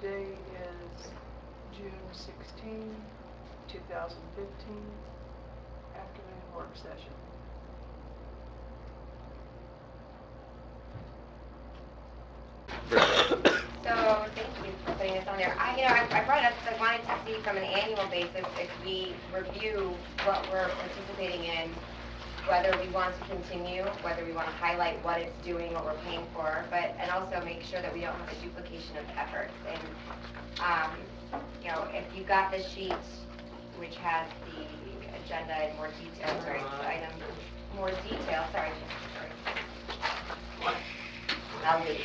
Today is June 16, 2015, afternoon work session. So thank you for putting this on there. I brought it up because I wanted to see from an annual basis if we review what we're participating in, whether we want to continue, whether we want to highlight what it's doing, what we're paying for, and also make sure that we don't have a duplication of efforts. And if you got the sheet, which has the agenda in more detail, sorry, the item more detail. Sorry. I'll leave.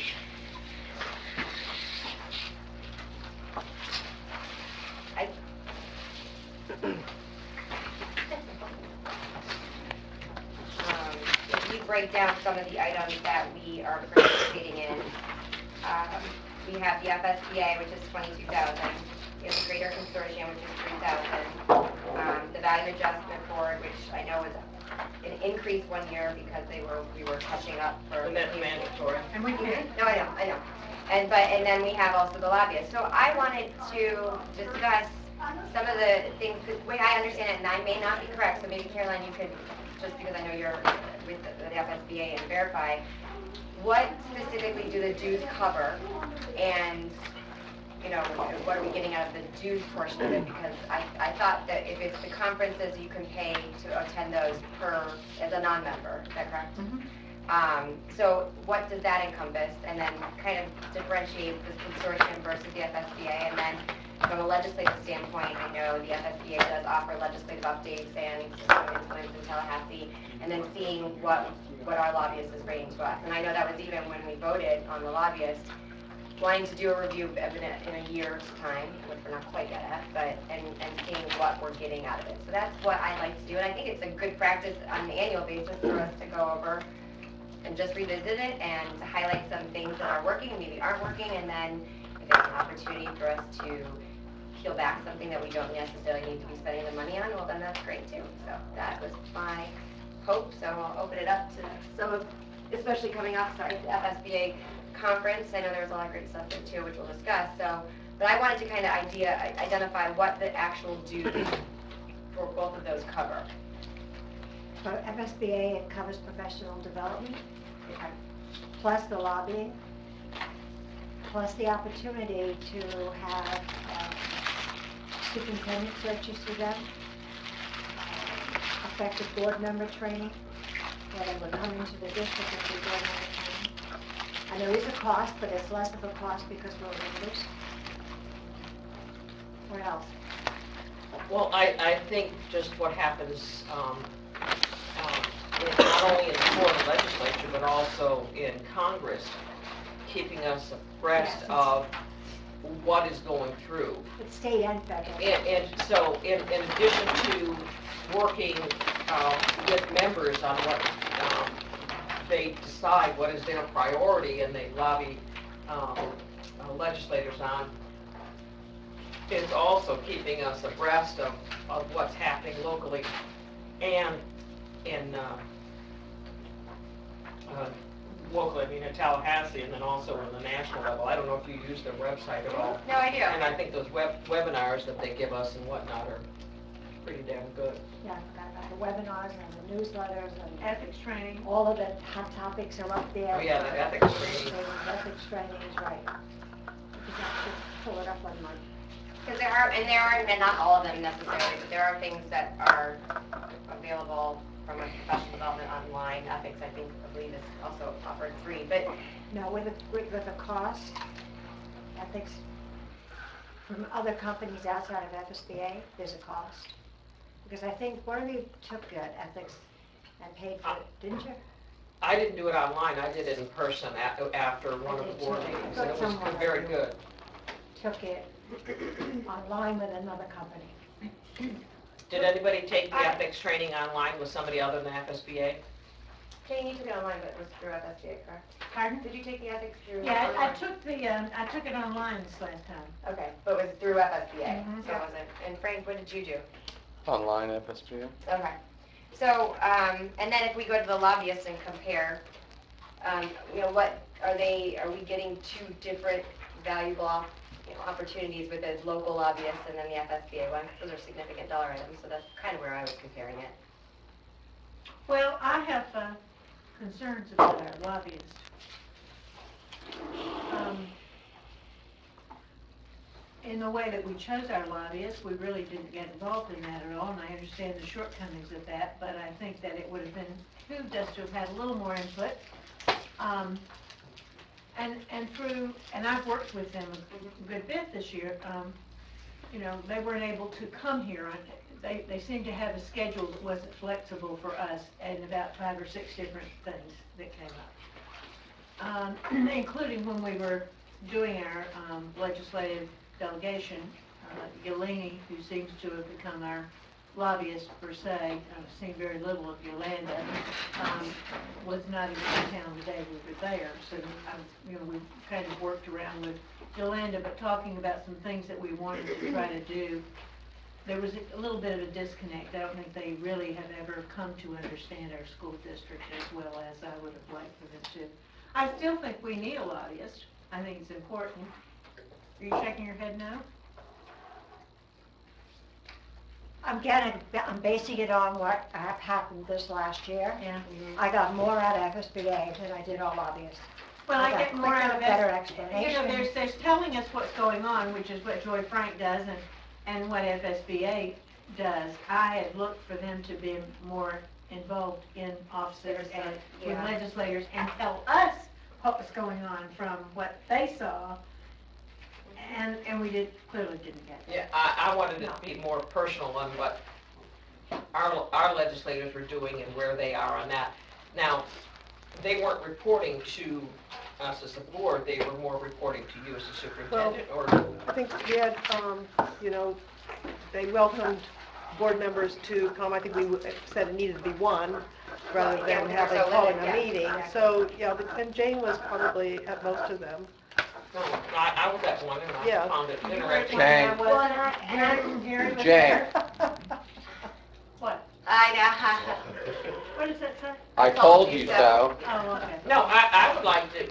If you break down some of the items that we are participating in, we have the FSBA, which is $22,000. We have the Greater Consortium, which is $3,000. The Value Adjustment Board, which I know is an increase one year because we were catching up for. But that's mandatory. And we can. No, I know. And then we have also the lobbyists. So I wanted to discuss some of the things, because the way I understand it, and I may not be correct, so maybe Caroline, you could, just because I know you're with the FSBA, and verify, what specifically do the dues cover, and what are we getting out of the dues portion of it? Because I thought that if it's the conferences, you can pay to attend those as a non-member. Is that correct? Mm-hmm. So what does that encompass? And then kind of differentiate this consortium versus the FSBA. And then from a legislative standpoint, I know the FSBA does offer legislative updates and some influence in Tallahassee, and then seeing what our lobbyist is bringing to us. And I know that was even when we voted on the lobbyist, wanting to do a review of it in a year's time, which we're not quite yet at, and seeing what we're getting out of it. So that's what I'd like to do, and I think it's a good practice on an annual basis for us to go over and just revisit it and to highlight some things that are working and maybe aren't working, and then if it's an opportunity for us to peel back something that we don't necessarily need to be spending the money on, well then that's great too. So that was my hope, so I'll open it up to some of, especially coming off, the FSBA conference. I know there was a lot of great stuff there too, which we'll discuss. But I wanted to kind of identify what the actual dues for both of those cover. For FSBA, it covers professional development, plus the lobbying, plus the opportunity to have superintendent searches for them, effective board member training, whether we're coming to the district and do board member training. And there is a cost, but it's less of a cost because we're members. What else? Well, I think just what happens not only in the Florida legislature, but also in Congress, keeping us abreast of what is going through. It's state and federal. And so in addition to working with members on what they decide what is their priority and they lobby legislators on, it's also keeping us abreast of what's happening locally and in locally, I mean in Tallahassee, and then also on the national level. I don't know if you use their website at all. No, I do. And I think those webinars that they give us and whatnot are pretty damn good. Yeah, I forgot about the webinars and the newsletters and ethics training. All of the hot topics are up there. Oh yeah, the ethics training. Ethics training is right. Because I should pull it up on my. Because there are, and not all of them necessarily, but there are things that are available from a professional development online. Ethics, I believe, is also offered free. But no, with a cost, ethics from other companies outside of FSBA, there's a cost. Because I think one of you took ethics and paid for it, didn't you? I didn't do it online. I did it in person after one of the board meetings, and it was very good. Took it online with another company. Did anybody take the ethics training online with somebody other than FSBA? Jane, you took it online, but it was through FSBA, correct? Pardon? Did you take the ethics through? Yeah, I took it online this last time. Okay, but it was through FSBA, Mm-hmm. so it wasn't. And Frank, what did you do? Online FSBA. Okay. So, and then if we go to the lobbyists and compare, what are we getting two different valuable opportunities with the local lobbyists and then the FSBA one, because those are significant dollar items, so that's kind of where I was comparing it. Well, I have concerns about our lobbyists. In the way that we chose our lobbyists, we really didn't get involved in that at all, and I understand the shortcomings of that, but I think that it would have behooved us to have had a little more input. And I've worked with them a good bit this year. You know, they weren't able to come here. They seemed to have a schedule that wasn't flexible for us, and about 5 or 6 different things that came up, including when we were doing our legislative delegation. Yeleni, who seems to have become our lobbyist per se, I've seen very little of Yolanda, was not even in town the day we were there. So, you know, we kind of worked around with Yolanda, but talking about some things that we wanted to try to do, there was a little bit of a disconnect. I don't think they really have ever come to understand our school district as well as I would have liked for them to. I still think we need a lobbyist. I think it's important. Are you shaking your head now? I'm basing it on what happened this last year. Yeah. I got more out of FSBA than I did on lobbyists. Well, I got get more quicker, out of better it. explanation. You know, there's telling us what's going on, which is what Joy Frank does, and what FSBA does. I had looked for them to be more involved in offices and with Yeah. legislators and tell us what was going on from what they saw, and we clearly didn't get that. Yeah, I wanted it to be more personal on what our legislators were doing and where they are on that. Now, they weren't reporting to us as the board, they were more reporting to you as the superintendent, or? I think we had, you know, they welcomed board members to come. I think we said it needed to be one rather Well, yeah, than we were having so calling limited, a yeah, meeting. exactly. So, yeah, and Jane was probably at most of them. No, I was at one and I Yeah. found it You were at interesting. one and I Jane. Well, wasn't. Harry was Jane. there. What? I know. What does that say? I told you so. Oh, okay. No, I would like to,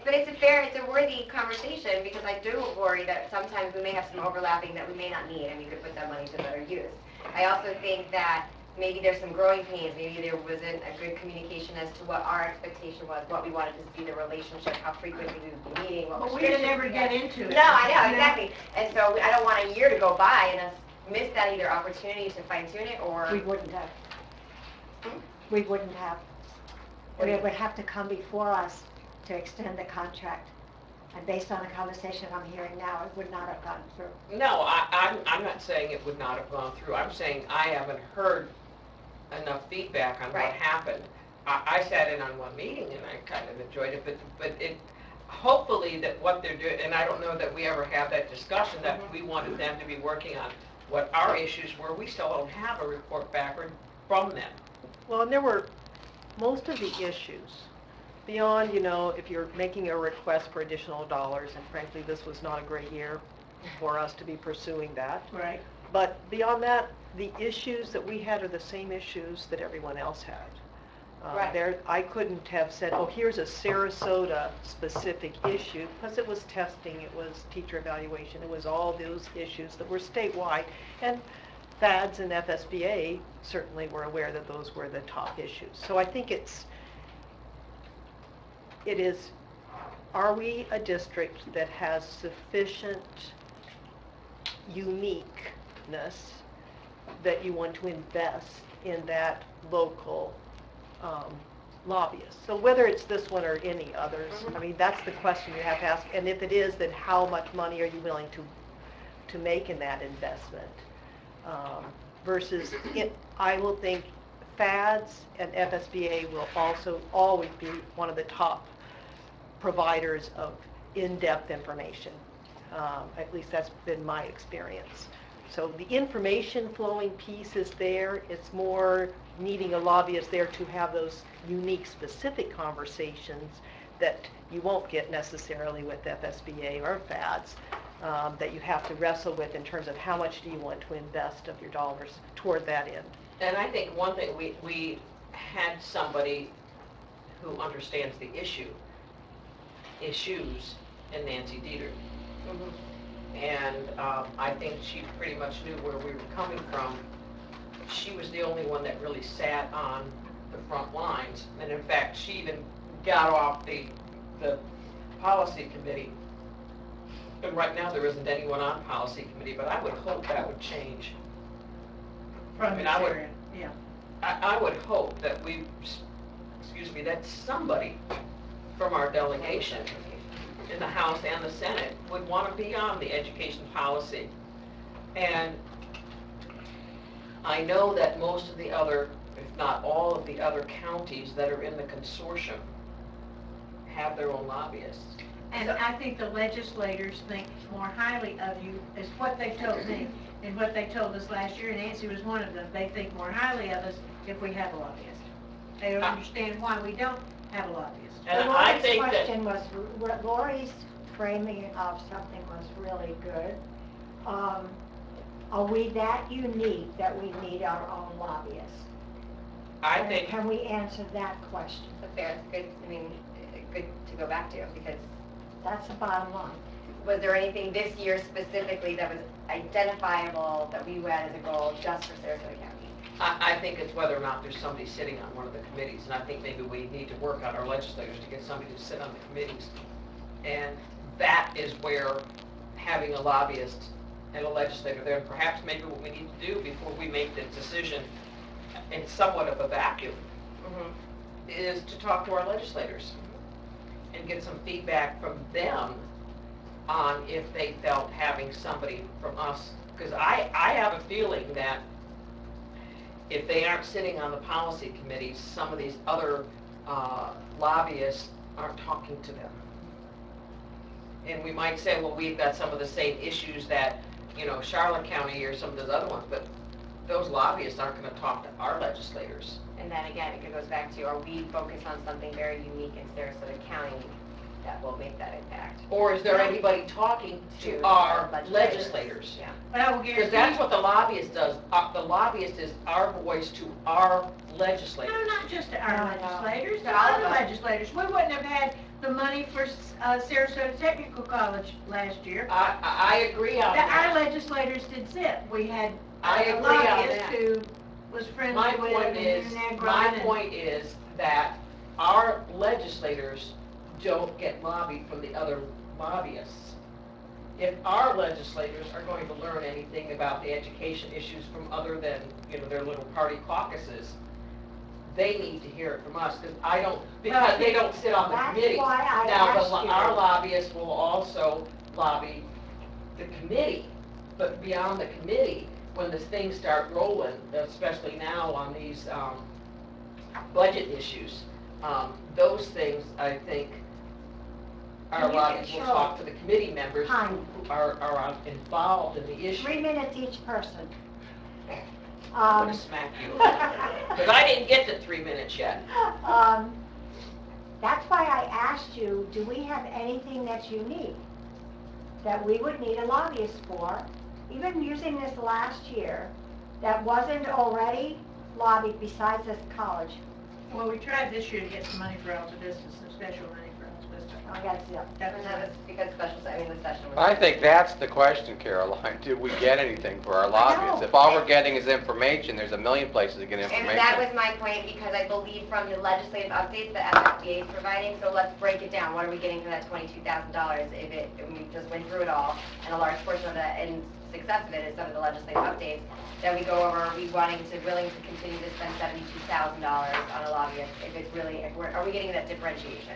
But it's a worthy conversation, because I do worry that sometimes we may have some overlapping that we may not need, and we could put that money to better use. I also think that maybe there's some growing pains, maybe there wasn't a good communication as to what our expectation was, what we wanted to see the relationship, how frequently we would be meeting, what But was we didn't ever get into it. No, I know, exactly. And so I don't want a year to go by and us miss that either opportunity to fine tune it, or. We wouldn't have. We wouldn't have. And it would have to come before us to extend the contract. And based on the conversation I'm hearing now, it would not have gotten through. no, I'm not saying it would not have gone through. I'm saying I haven't heard enough feedback on what Right. happened. I sat in on one meeting and I kind of enjoyed it, but it, hopefully that what they're doing, and I don't know that we ever had that discussion, that we wanted them to be working on what our issues were. We still don't have a report back from them. Well, and there were most of the issues beyond, you know, if you're making a request for additional dollars, and frankly, this was not a great year for us to be pursuing that. Right. But beyond that, the issues that we had are the same issues that everyone else had. Right. I couldn't have said, oh, here's a Sarasota specific issue, because it was testing, it was teacher evaluation, it was all those issues that were statewide. And FADS and FSBA certainly were aware that those were the top issues. So I think it is, are we a district that has sufficient uniqueness that you want to invest in that local lobbyist? So whether it's this one or any others, I mean, that's the question you have to ask. And if it is, then how much money are you willing to make in that investment? Versus, I will think FADS and FSBA will also always be one of the top providers of in-depth information. At least that's been my experience. So the information flowing piece is there. It's more needing a lobbyist there to have those unique, specific conversations that you won't get necessarily with FSBA or FADS, that you have to wrestle with in terms of how much do you want to invest of your dollars toward that end. And I think one thing, we had somebody who understands the issue issues and Nancy Dieter. Mhm. And I think she pretty much knew where we were coming from. She was the only one that really sat on the front lines. And in fact, she even got off the policy committee. And right now, there isn't anyone on policy committee, but I would hope that would change. From I mean, this I would- area, yeah. I would hope that that somebody from our delegation in the House and the Senate would want to be on the education policy. And I know that most of the other, if not all of the other counties that are in the consortium have their own lobbyists. And I think the legislators think more highly of you, is what they told me, and what they told us last year, and Nancy was one of them. They think more highly of us if we have a lobbyist. They don't understand why we don't have a lobbyist. And Well, I Lori's think that, question was, Lori's framing of something was really good. Are we that unique that we need our own lobbyists? I And think, can we answer that question? That's fair, it's good, I mean, good to go back to, because That's the bottom line. was there anything this year specifically that was identifiable that we had as a goal just for Sarasota County? I think it's whether or not there's somebody sitting on one of the committees, and I think maybe we need to work on our legislators to get somebody to sit on the committees. And that is where having a lobbyist and a legislator there, perhaps maybe what we need to do before we make the decision in somewhat of a vacuum, Mhm. is to talk to our legislators and get some feedback from them on if they felt having somebody from us, because I have a feeling that if they aren't sitting on the policy committees, some of these other lobbyists aren't talking to them. And we might say, well, we've got some of the same issues that, Charlotte County or some of those other ones, but those lobbyists aren't going to talk to our legislators. And then again, it goes back to, are we focused on something very unique in Sarasota County that will make that impact? Or is there anybody talking to To our our legislators? Yeah. But I will Because guarantee that's you, what the lobbyist does. The lobbyist is our voice to our legislators. no, not just to our No, no. legislators, To to all of other us. legislators. We wouldn't have had the money for Sarasota Technical College last year. I agree on Our that. legislators did sit. We had I a agree on lobbyist that. who was friendly My with point and is, knew Ned my Grant and- point is that our legislators don't get lobbied from the other lobbyists. If our legislators are going to learn anything about the education issues from other than, their little party caucuses, they need to hear it from us, because they don't sit on the That's committees. why I Now, asked you. our lobbyists will also lobby the committee, but beyond the committee, when the things start rolling, especially now on these budget issues, those things, I think, our Can you lobbyists will control talk to the committee members time? who are involved in the issue. 3 minutes each person. I'm gonna smack you, because I didn't get to 3 minutes yet. That's why I asked you, do we have anything that's unique that we would need a lobbyist for, even using this last year, that wasn't already lobbied besides this college? Well, we tried this year to get some money for Alta Vista, some special money for Alta Vista. I got to see that. That And was that was because the session was. I think that's the question, Caroline. Did we get anything for our lobbyists? If all we're getting is information, there's a million places to get information. And that was my point, because I believe from the legislative updates that FSBA is providing, so let's break it down. What are we getting for that $22,000? We just went through it all, and a large portion of that, and success of it is some of the legislative updates that we go over. Are we willing to continue to spend $72,000 on a lobbyist? Are we getting that differentiation?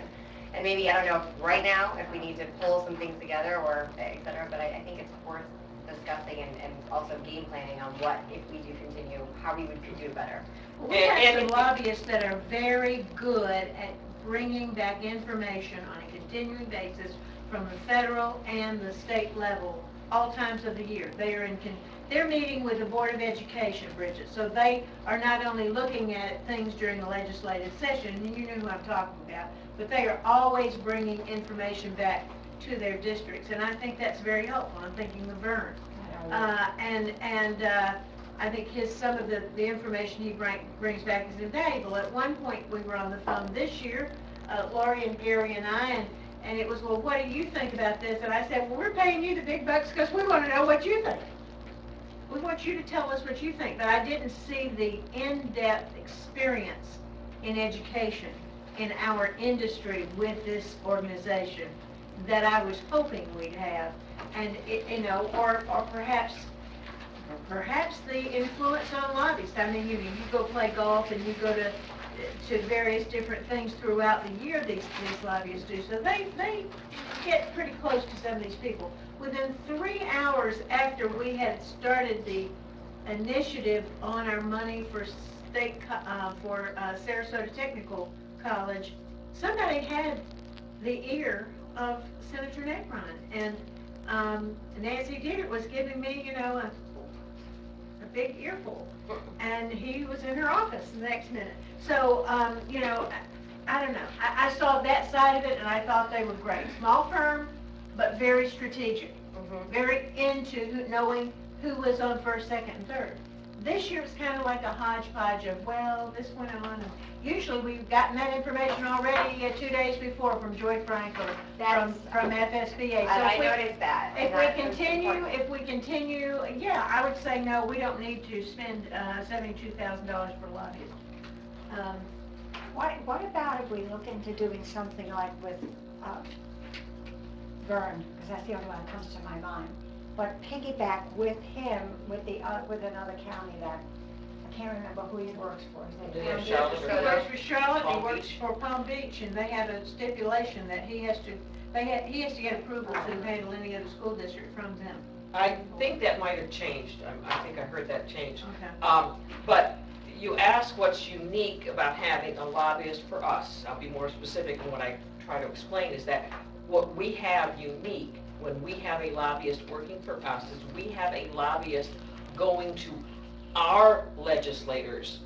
And maybe, I don't know, if right now, if we need to pull some things together or et cetera, but I think it's worth discussing and also game planning on what, if we do continue, how we could do better. We have some lobbyists that are very good at bringing back information on a continuing basis from the federal and the state level, all times of the year. They're meeting with the Board of Education, Bridget, so they are not only looking at things during the legislative session, and you know who I'm talking about, but they are always bringing information back to their districts, and I think that's very helpful. I'm thinking of Vern. I think some of the information he brings back is invaluable. At one point, we were on the phone this year, Lori and Gary and I, And it was, well, what do you think about this? And I said, well, we're paying you the big bucks because we want to know what you think. We want you to tell us what you think. But I didn't see the in-depth experience in education in our industry with this organization that I was hoping we'd have. And, or perhaps the influence on lobbyists. I mean, you go play golf and you go to various different things throughout the year, these lobbyists do. So they get pretty close to some of these people. Within 3 hours after we had started the initiative on our money for Sarasota Technical College, somebody had the ear of Senator Negron, and Nancy Dieter was giving me, a big earful, and he was in her office the next minute. So, I don't know. I saw that side of it, and I thought they were great. Small firm, but very strategic, very into knowing who was on first, second, and third. This year was kind of like a hodgepodge of, well, this went on, and usually we've gotten that information already 2 days before from Joy Frank or from FSBA. So I noticed that. If we continue, yeah, I would say no, we don't need to spend $72,000 for lobbyists. What about if we look into doing something like with Vern, because that's the only one that comes to my mind, but piggyback with him with another county that I can't remember who he works for. Is it Yeah, Palm Charlotte. Beach? He works for Charlotte, he Palm works Beach. for Palm Beach, and they have a stipulation that he has to get approval to handle any other school district from them. I think that might have changed. I think I heard that change. Okay. But you ask what's unique about having a lobbyist for us. I'll be more specific in what I try to explain is that what we have unique when we have a lobbyist working for us is we have a lobbyist going to our legislators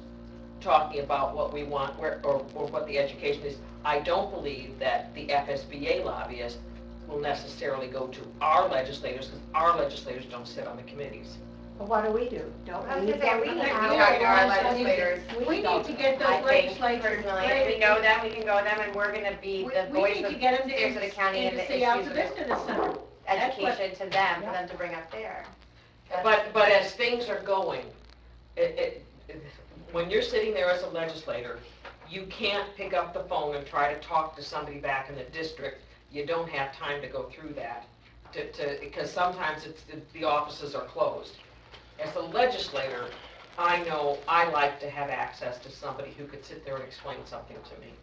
talking about what we want or what the education is. I don't believe that the FSBA lobbyist will necessarily go to our legislators because our legislators don't sit on the committees. But what do we do? Don't I was we gonna say, get we rid need of to We talk are to our the ones that legislators. We need to get I those think legislatures. personally, if we know them, we can go to them, and we're gonna be the We voice need of to get them Sarasota County and the see Alta issues Vista with this summer. That's what- education to them, for them to bring up there. But as things are going, when you're sitting there as a legislator, you can't pick up the phone and try to talk to somebody back in the district. You don't have time to go through that because sometimes the offices are closed. As a legislator, I know I like to have access to somebody who could sit there and explain something to me.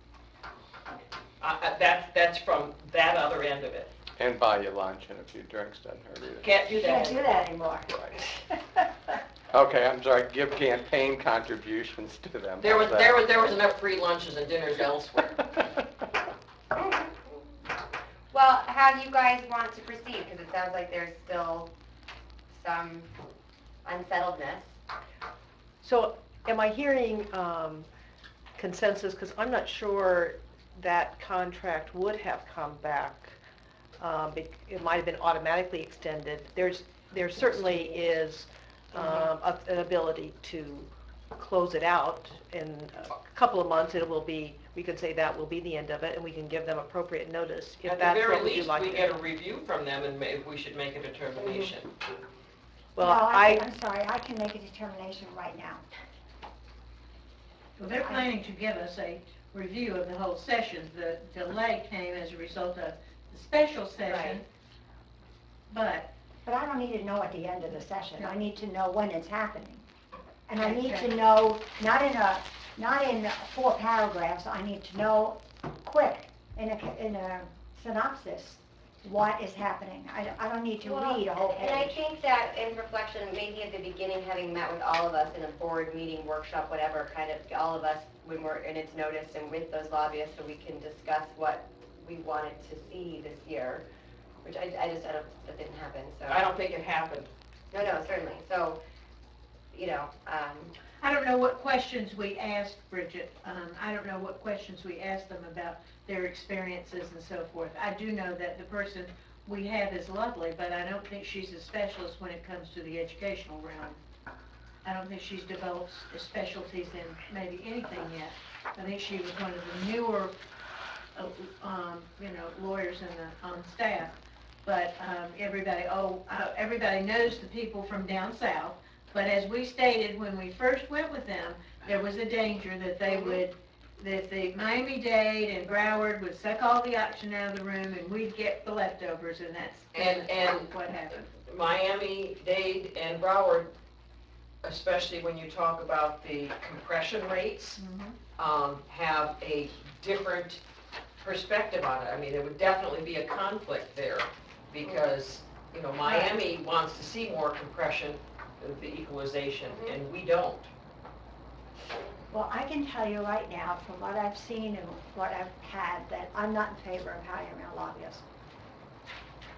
That's from that other end of it. And buy you lunch and a few drinks, doesn't hurt either. Can't do Can't that. do that anymore. Okay, I'm sorry, give campaign contributions to them. There was How's that? enough free lunches and dinners elsewhere. Well, how do you guys want to proceed? Because it sounds like there's still some unsettledness. So am I hearing consensus, because I'm not sure that contract would have come back. It might have been automatically extended. There certainly is an ability to close it out in a couple of months. We can say that will be the end of it, and we can give them appropriate notice. If At the that's very what would you least, like we to get do. a review from them and we should make a determination. Well, No, I'm sorry, I can make a determination right now. Well, they're planning to give us a review of the whole session. The delay came as a result of the special session, but But I don't need to know at the end of the session. I need to know when it's happening. And I need Exactly. to know, not in 4 paragraphs, I need to know quick, in a synopsis, what is happening. I don't need to read a whole page. And I think that in reflection, maybe at the beginning, having met with all of us in a board meeting, workshop, whatever, kind of all of us when we're in its notice and with those lobbyists so we can discuss what we wanted to see this year, which I don't, that didn't happen, so. I don't think it happened. No, certainly. So, I don't know what questions we asked Bridget. I don't know what questions we asked them about their experiences and so forth. I do know that the person we have is lovely, but I don't think she's a specialist when it comes to the educational realm. I don't think she's developed specialties in maybe anything yet. I think she was one of the newer lawyers on staff. But everybody knows the people from down south. But as we stated, when we first went with them, there was a danger that that the Miami-Dade and Broward would suck all the oxygen out of the room and we'd get the leftovers, and that's what happened. Miami-Dade and Broward, especially when you talk about the compression rates, have a different perspective on it. I mean, there would definitely be a conflict there because, Miami wants to see more compression, the equalization, and we don't. Well, I can tell you right now, from what I've seen and what I've had, that I'm not in favor of hiring a lobbyist,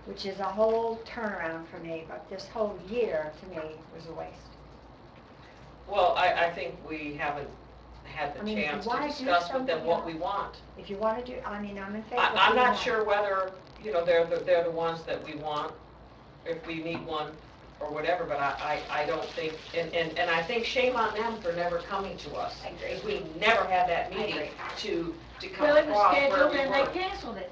which is a whole turnaround for me, but this whole year, to me, was a waste. Well, I think we haven't had the I mean, if you chance to wanna do discuss with them something what else, we want. If you want to do, I'm in favor of I'm doing not that. sure whether, they're the ones that we want, if we need one or whatever, but I don't think, and I think shame on them for never coming to us. I agree. Because we never had that I meeting agree. to come Well, it was across where scheduled we and were. they canceled it.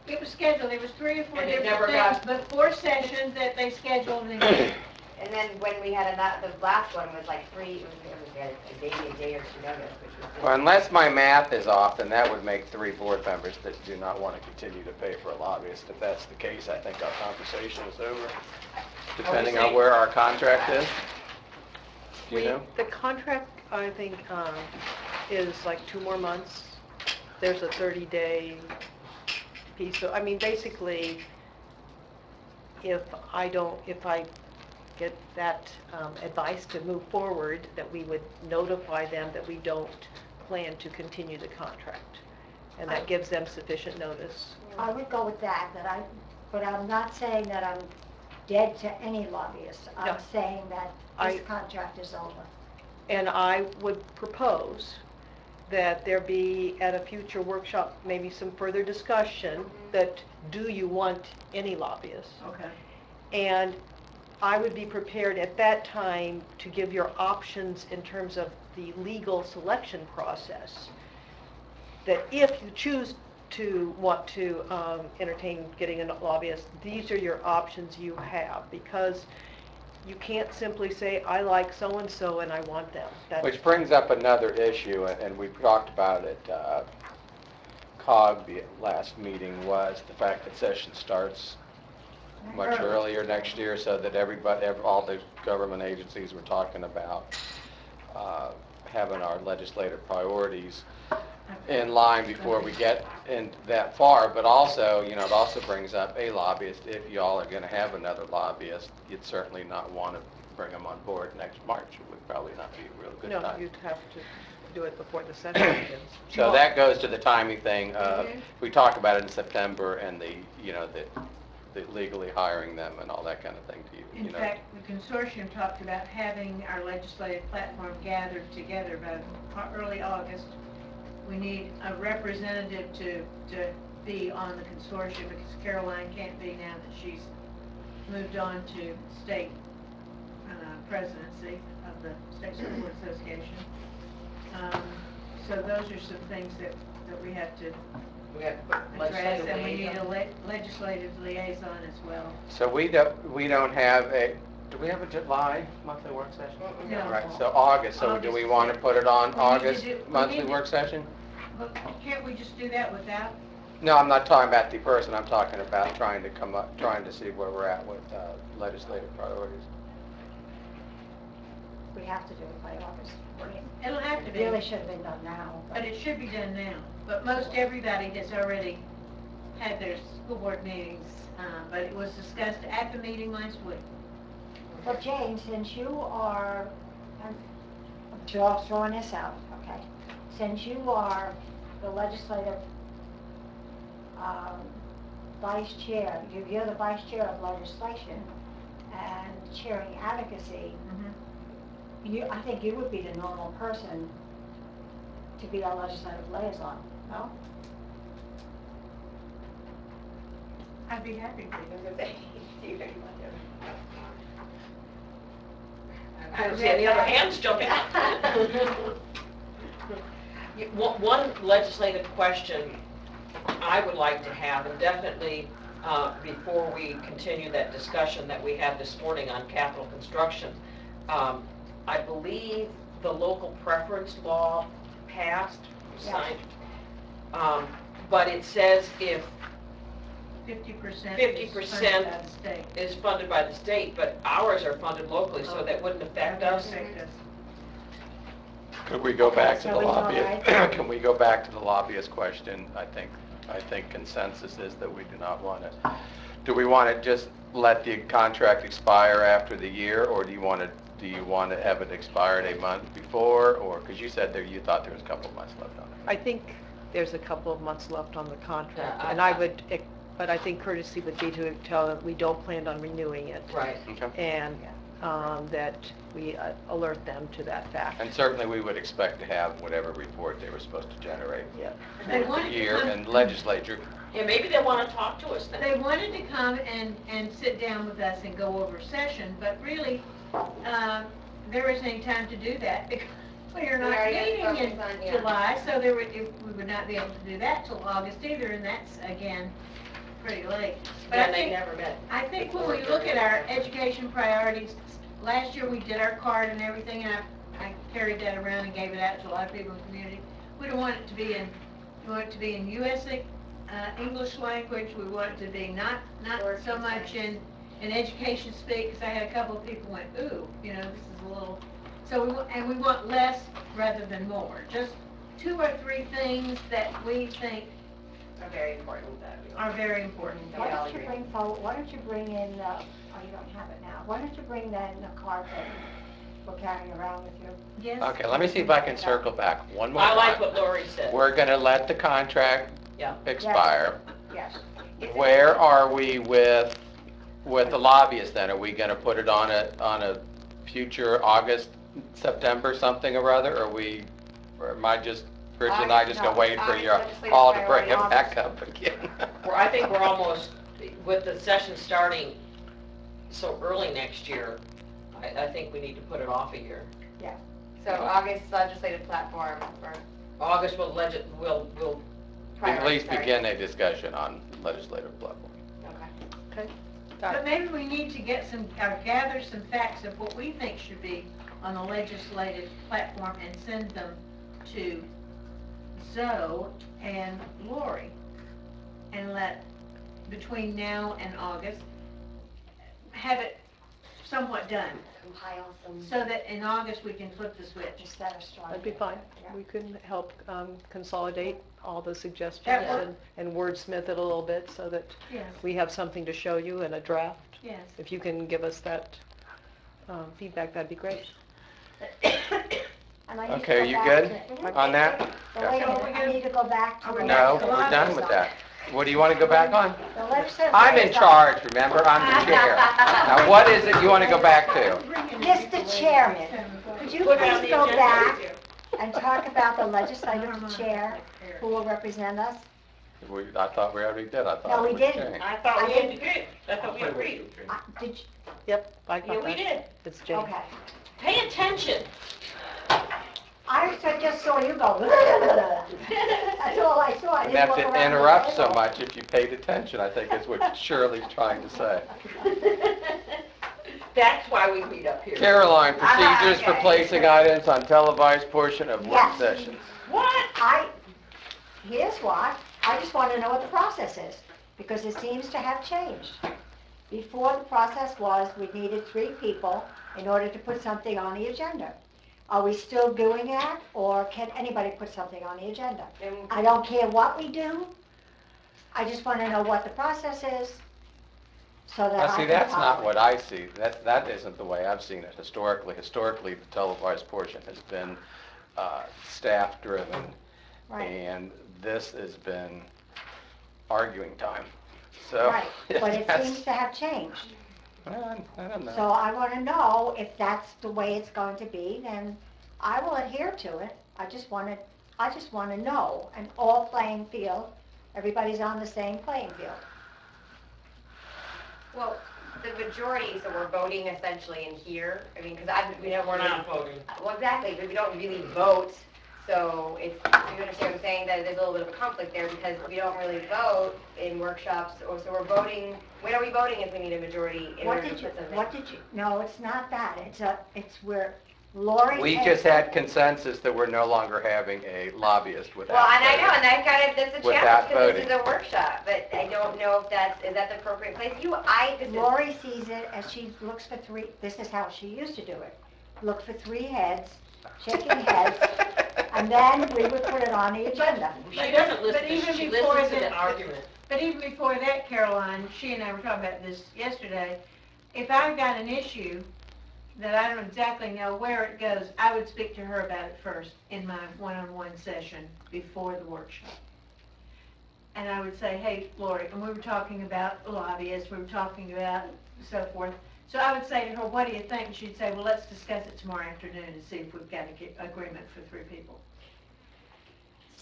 It was scheduled, there was 3 or 4 And it different never things, got- but 4 sessions that they scheduled and then And then when we had the last one was like a day or 2 notice, which was just. Well, unless my math is off, then that would make 3 board members that do not want to continue to pay for a lobbyist. If that's the case, I think our conversation is over, depending on saying- where our contract is. Do you know? The contract, I think, is like 2 more months. There's a 30-day piece. So, I mean, basically, if I get that advice to move forward, that we would notify them that we don't plan to continue the contract. And that gives them sufficient notice. I would go with that, but I'm not saying that I'm dead to any lobbyists. No. I'm saying that this contract is over. And I would propose that there be, at a future workshop, maybe some further discussion that, do you want any lobbyists? okay. And I would be prepared at that time to give your options in terms of the legal selection process. That if you choose to want to entertain getting a lobbyist, these are your options you have, because you can't simply say, I like so-and-so and I want them. Which brings up another issue, and we talked about it, COG, the last meeting, was the fact that session starts much earlier next year, so that all the government agencies were talking about having our legislative priorities in line before we get in that far. But also, it also brings up a lobbyist. If y'all are going to have another lobbyist, you'd certainly not want to bring them on board next March. It would probably not be a real good No, time. you'd have to do it before the session begins. So that goes to the timing thing. We talked about it in September, and the legally hiring them and all that kind of thing. In fact, the consortium talked about having our legislative platform gathered together by early August. We need a representative to be on the consortium, because Caroline can't be now that she's moved on to state presidency of the State School Board Association. So those are some things that we have to We have to put address, legislative and we need liaison. a legislative liaison as well. So we don't have do we have a July monthly work session? No. Right, so August, so do we want to put it on We need to August do- we monthly need to- work session? But can't we just do that without? No, I'm not talking about the person, I'm talking about trying to see where we're at with legislative priorities. We have to do it by August. It'll have to It be, really should have been done now. but it should be done now. But most everybody has already had their school board meetings, but it was discussed at the meeting last week. Well, Jane, since you are, I'm just throwing this out, okay? Since you are the legislative vice chair, you're the vice chair of legislation and chairing advocacy, I think you would be the normal person to be our legislative liaison, no? I'd be happy to. I don't see any other hands jumping up. One legislative question I would like to have, and definitely before we continue that discussion that we had this morning on capital construction, I believe the local preference law passed, Yeah. signed, but it says if 50% 50% by the state. is funded by the state, but ours are funded locally, so that wouldn't affect That us. doesn't affect us. Could we go Okay, back to so the we know, lobbyist? right? Can we go back to the lobbyist question? I think consensus is that we do not want to. Do we want to just let the contract expire after the year, or do you want to have it expired a month before, or, because you said you thought there was a couple of months left on it. I think there's a couple of months left on the contract, Yeah, and I would, but I think courtesy would be to tell them we don't plan on renewing it. Right. Okay. And that we alert them to that fact. And certainly we would expect to have whatever report they were supposed to generate Yeah. They next wanted to year, come- and legislature. Yeah, maybe they want to talk to us then. They wanted to come and sit down with us and go over session, but really, there isn't any time to do that because we are not already meeting in focused on- yeah. July, so we would not be able to do that till August either, and that's, again, pretty late. But Then I they think, never met. I think when we look at our education priorities, last year we did our card and everything, and I carried that around and gave it out to a lot of people in the community. We don't want it to be in US English language. We want it to be not Short, so much concise. in education speak, because I had a couple of people went, ooh, this is a little, so we want less rather than more. Just 2 or 3 things that we think Are very important. are very important. Yeah. Why we all don't you agree. why don't you bring in, oh, you don't have it now, why don't you bring that in the card that we're carrying around with you? Yes? Okay, let me see if I can circle back one more I time. like what Lori said. We're going to let the contract Yeah. expire. Yes. Where are we with the lobbyists then? Are we going to put it on a future August, September something or other? Or am I just, Bridget and I just going to wait for your Legislative all to bring priority, it back up again? I think we're almost, with the session starting so early next year, I think we need to put it off a year. So August legislative platform for August we'll At least sorry. begin a discussion on legislative platform. Okay. Okay. But maybe we need to gather some facts of what we think should be on the legislative platform and send them to Zoe and Lori. And let, between now and August, have it somewhat done, Compile some. so that in August we can flip the switch. Instead of starting. That'd be fine. Yeah. We can help consolidate all the suggestions That work? and wordsmith it a little bit so that Yes, we have something to show you in a draft. yes. If you can give us that feedback, that'd be great. And I need to Okay, go are you back good to- on that? So wait a minute, I need to go back to the. No, legislative we're done with liaison. that. What do you want to go back on? The legislative I'm in liaison. charge, remember? I'm the chair. Now, what is it you want to go back to? Mr. Chairman, could you Put it on please the go agenda. back and talk about the legislative chair who will represent us? I thought we already did. I thought No, it we was didn't. changed. I thought we I didn't- agreed. I thought we agreed. Did you, Yep, I got Yeah, that. we did. It's Jane. okay. Pay attention. Just saw you go. That's all I saw. I Didn't didn't have look to around the interrupt so table. much if you paid attention, I think is what Shirley's trying to say. That's why we meet up here. Caroline, procedures for okay. placing items on televised portion of work Yes. sessions. What? Here's what, I just want to know what the process is, because it seems to have changed. Before, the process was we needed 3 people in order to put something on the agenda. Are we still doing that, or can anybody put something on the agenda? I don't care what we do, I just want to know what the process is, so that Now, I see, can that's follow not it. what I see. That isn't the way I've seen it historically. Historically, the televised portion has been staff-driven, Right, and this has been arguing time. So, right, but it that's- seems to have changed. I don't know. So I want to know if that's the way it's going to be, then I will adhere to it. I just want to know, an all playing field, everybody's on the same playing field. Well, the majority, so we're voting essentially in here. I mean, because we Yeah, don't we're really- not voting. Well, exactly, but we don't really vote. So it's, you understand what I'm saying, that there's a little bit of a conflict there because we don't really vote in workshops, or so we're voting, when are we voting if we need a majority in order to put something? No, it's not that, it's where Lori. We just had consensus that we're no longer having a lobbyist without Well, and I know, voting. and that kind of, that's a Without challenge, because this is voting. a workshop, but I don't know if is that the appropriate place? This is. Lori sees it as she looks for three, this is how she used to do it. Look for three heads, shaking heads, and then we would put it on the agenda. She doesn't listen, But even she before listens to the- the argument. But even before that, Caroline, she and I were talking about this yesterday, if I've got an issue that I don't exactly know where it goes, I would speak to her about it first in my one-on-one session before the workshop. And I would say, hey, Lori, and we were talking about lobbyists, we were talking about so forth. So I would say to her, what do you think? And she'd say, well, let's discuss it tomorrow afternoon and see if we've got an agreement for 3 people.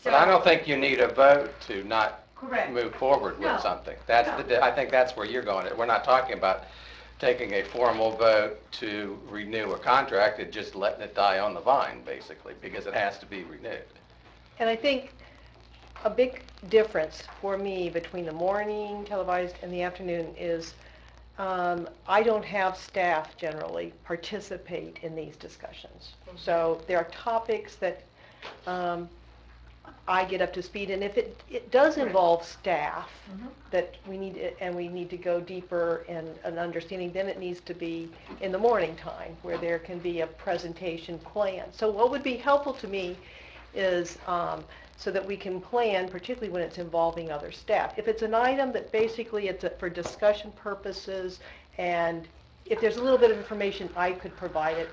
But I don't think you need a vote to not Correct. move forward with No. something. That's I think that's where you're going. We're not talking about taking a formal vote to renew a contract and just letting it die on the vine, basically, because it has to be renewed. And I think a big difference for me between the morning televised and the afternoon is I don't have staff generally participate in these discussions. So there are topics that I get up to speed, and if it does involve staff that we need to go deeper in an understanding, then it needs to be in the morning time where there can be a presentation plan. So what would be helpful to me is so that we can plan, particularly when it's involving other staff. If it's an item that basically it's for discussion purposes, and if there's a little bit of information I could provide it,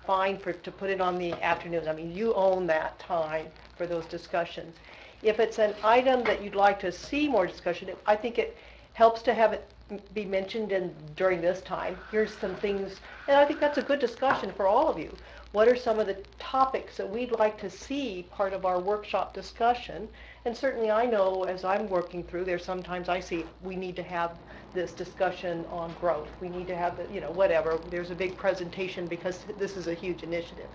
fine to put it on the afternoon. I mean, you own that time for those discussions. If it's an item that you'd like to see more discussion, I think it helps to have it be mentioned during this time. Here's some things, and I think that's a good discussion for all of you. What are some of the topics that we'd like to see part of our workshop discussion? And certainly I know as I'm working through there, sometimes I see we need to have this discussion on growth. We need to have whatever. There's a big presentation because this is a huge initiative.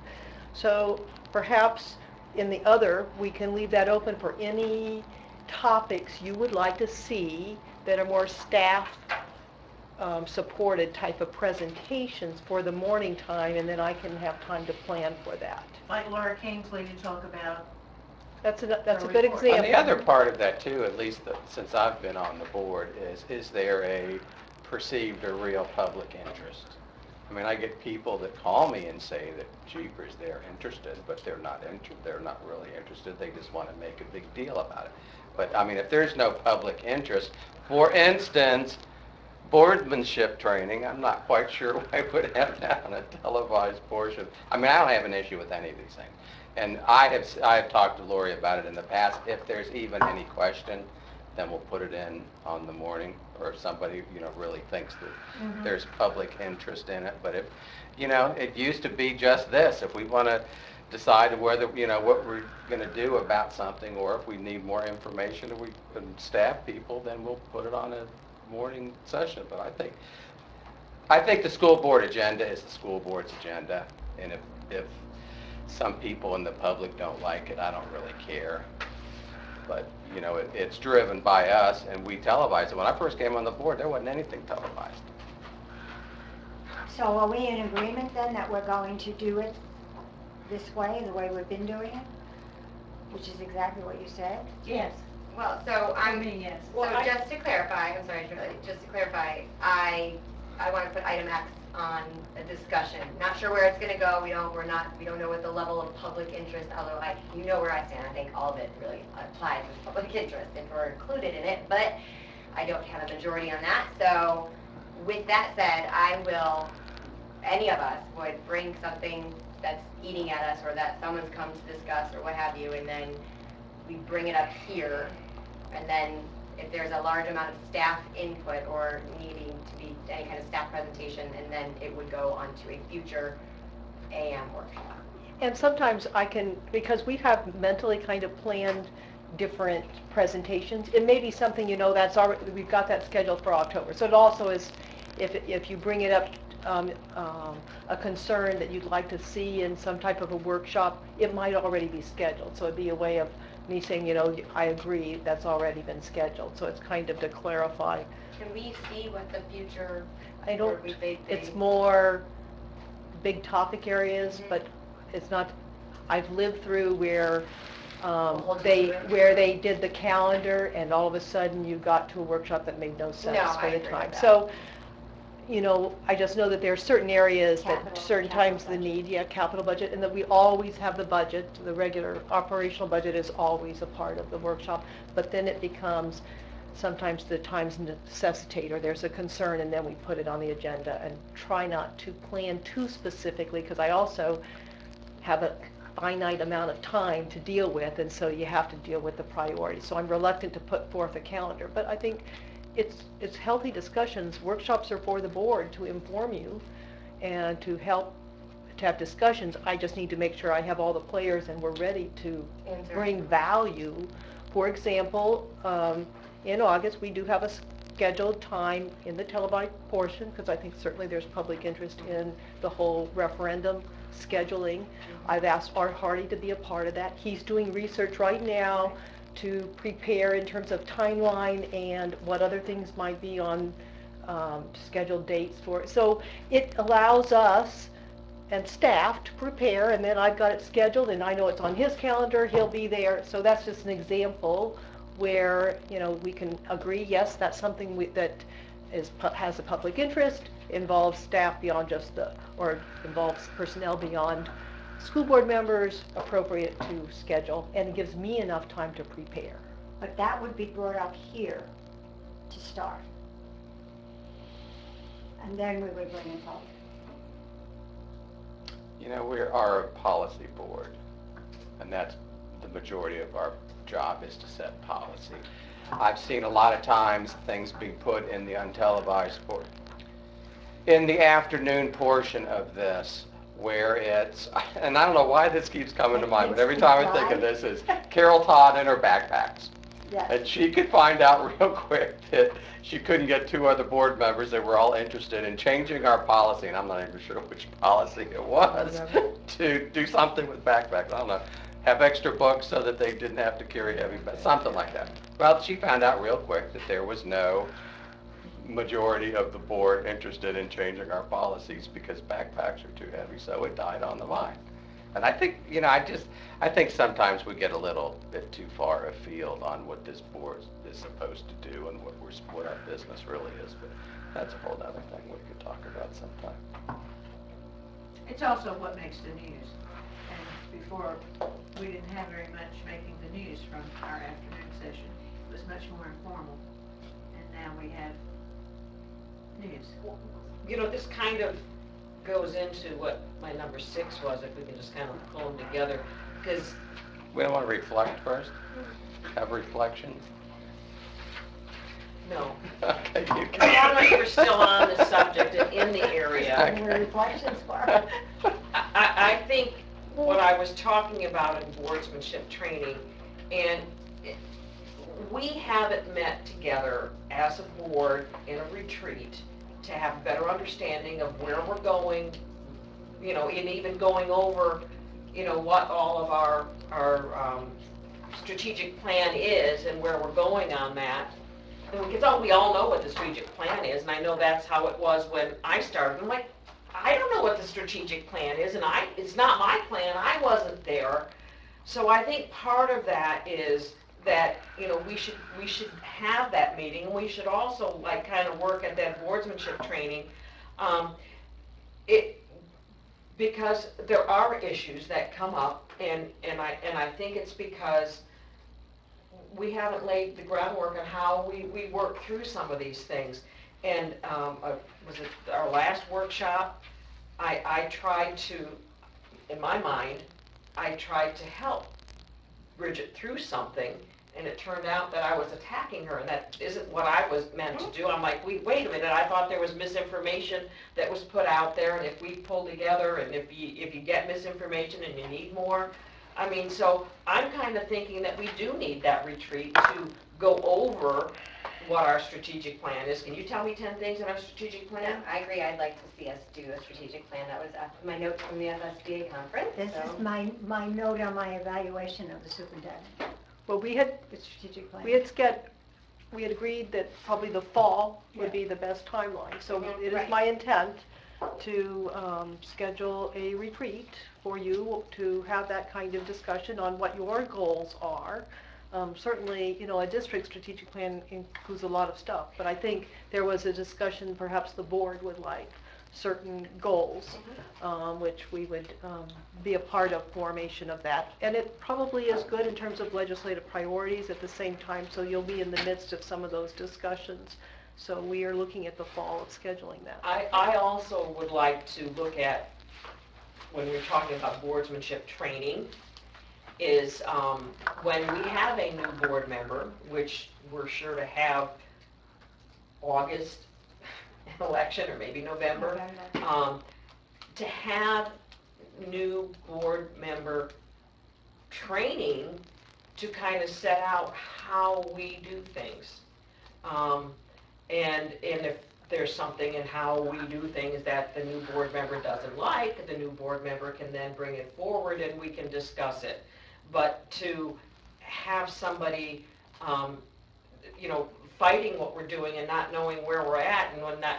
So perhaps in the other, we can leave that open for any topics you would like to see that are more staff supported type of presentations for the morning time, and then I can have time to plan for that. Like Laura Kingsley to talk about. That's a good report. example. And the other part of that too, at least since I've been on the board, is there a perceived or real public interest? I mean, I get people that call me and say that, jeepers, they're interested, but they're not really interested. They just want to make a big deal about it. But I mean, if there's no public interest, for instance, boardmanship training, I'm not quite sure why I would have that on a televised portion. I mean, I don't have an issue with any of these things. And I have talked to Lori about it in the past. If there's even any question, then we'll put it in on the morning, or if somebody, really thinks that there's public interest in it. But if, it used to be just this. If we want to decide whether, what we're going to do about something, or if we need more information, or we staff people, then we'll put it on a morning session. But I think the school board agenda is the school board's agenda, and if some people in the public don't like it, I don't really care. But it's driven by us, and we televise it. When I first came on the board, there wasn't anything televised. So are we in agreement then that we're going to do it this way, the way we've been doing it? Which is exactly what you said? Yes. Well, so For me, yes. So just to clarify, I'm sorry, Shirley, just to clarify, I want to put item X on a discussion. Not sure where it's going to go. We don't know what the level of public interest, although you know where I stand. I think all of it really applies with public interest if we're included in it, but I don't have a majority on that. So with that said, any of us would bring something that's eating at us, or that someone's come to discuss, or what have you, and then we bring it up here, and then if there's a large amount of staff input or needing to be any kind of staff presentation, and then it would go on to a future AM workshop. And sometimes because we have mentally kind of planned different presentations, it may be something that's already, we've got that scheduled for October. So it also is, if you bring it up a concern that you'd like to see in some type of a workshop, it might already be scheduled. So it'd be a way of me saying, I agree, that's already been scheduled. So it's kind of to clarify. Can we see what the future, I don't, or they? it's more big topic areas, Mhm. but it's not, I've lived through where hold you they, to it. where they did the calendar and all of a sudden you got to a workshop that made no sense No, for I the agree with time. that. So, I just know that there are certain areas that Capital times the budget. need, capital budget, and that we always have the budget, the regular operational budget is always a part of the workshop, but then it becomes, sometimes the times necessitate, or there's a concern, and then we put it on the agenda, and try not to plan too specifically, because I also have a finite amount of time to deal with, and so you have to deal with the priorities. So I'm reluctant to put forth a calendar, but I think it's healthy discussions. Workshops are for the board to inform you and to help to have discussions. I just need to make sure I have all the players and we're ready to Answer. bring value. For example, in August, we do have a scheduled time in the televised portion, because I think certainly there's public interest in the whole referendum scheduling. I've asked Art Hardy to be a part of that. He's doing research right now to prepare in terms of timeline and what other things might be on scheduled dates for it. So it allows us and staff to prepare, and then I've got it scheduled, and I know it's on his calendar, he'll be there. So that's just an example where, we can agree, yes, that's something that has a public interest, involves staff beyond just or involves personnel beyond school board members, appropriate to schedule, and it gives me enough time to prepare. But that would be brought up here to start. And then we would bring it public. We are a policy board, and that's the majority of our job is to set policy. I've seen a lot of times things being put in the untelevised in the afternoon portion of this, where it's, and I don't know why this keeps coming to mind, but every time I think of this is Carol Todd and her backpacks. Yes. And she could find out real quick that she couldn't get two other board members that were all interested in changing our policy, and I'm not even sure which policy it was, to do something with backpacks. I don't know, have extra books so that they didn't have to carry heavy, something like that. Well, she found out real quick that there was no majority of the board interested in changing our policies because backpacks are too heavy, so it died on the vine. And I think, I think sometimes we get a little bit too far afield on what this board is supposed to do and what our business really is, but that's a whole other thing we could talk about sometime. It's also what makes the news. And before, we didn't have very much making the news from our afternoon session. It was much more informal. And now we have news. This kind of goes into what my number 6 was, if we can just kind of pull them together, because We don't want to reflect first? Have reflections? no. Okay, you As long as we're still on the subject and in the area, And the reflections for I think what I was talking about in boardsmanship training, and we haven't met together as a board in a retreat to have a better understanding of where we're going, and even going over, what all of our strategic plan is and where we're going on that. And we all know what the strategic plan is, and I know that's how it was when I started. I'm like, I don't know what the strategic plan is, and it's not my plan, I wasn't there. So I think part of that is that, we should have that meeting, and we should also kind of work at that boardsmanship training. Because there are issues that come up, and I think it's because we haven't laid the groundwork on how we work through some of these things. And was it our last workshop? I tried to, in my mind, I tried to help Bridget through something, and it turned out that I was attacking her, and that isn't what I was meant to do. I'm like, wait a minute, I thought there was misinformation that was put out there, and if we pull together, and if you get misinformation and you need more, so I'm kind of thinking that we do need that retreat to go over what our strategic plan is. Can you tell me 10 things in our strategic Yeah, plan? I agree, I'd like to see us do a strategic plan. That was my notes from the FSBA conference, This so. is my note on my evaluation of the superintendent, Well, we had the strategic plan. We had agreed that probably the fall would be the best timeline. So Mhm, it is right. my intent to schedule a retreat for you to have that kind of discussion on what your goals are. Certainly, a district strategic plan includes a lot of stuff, but I think there was a discussion perhaps the board would like certain goals, which we would be a part of formation of that. And it probably is good in terms of legislative priorities at the same time, so you'll be in the midst of some of those discussions. So we are looking at the fall of scheduling that. I also would like to look at, when we're talking about boardsmanship training, is when we have a new board member, which we're sure to have August election or maybe November, to have new board member training to kind of set out how we do things. And if there's something in how we do things that the new board member doesn't like, the new board member can then bring it forward and we can discuss it. But to have somebody, fighting what we're doing and not knowing where we're at and when not,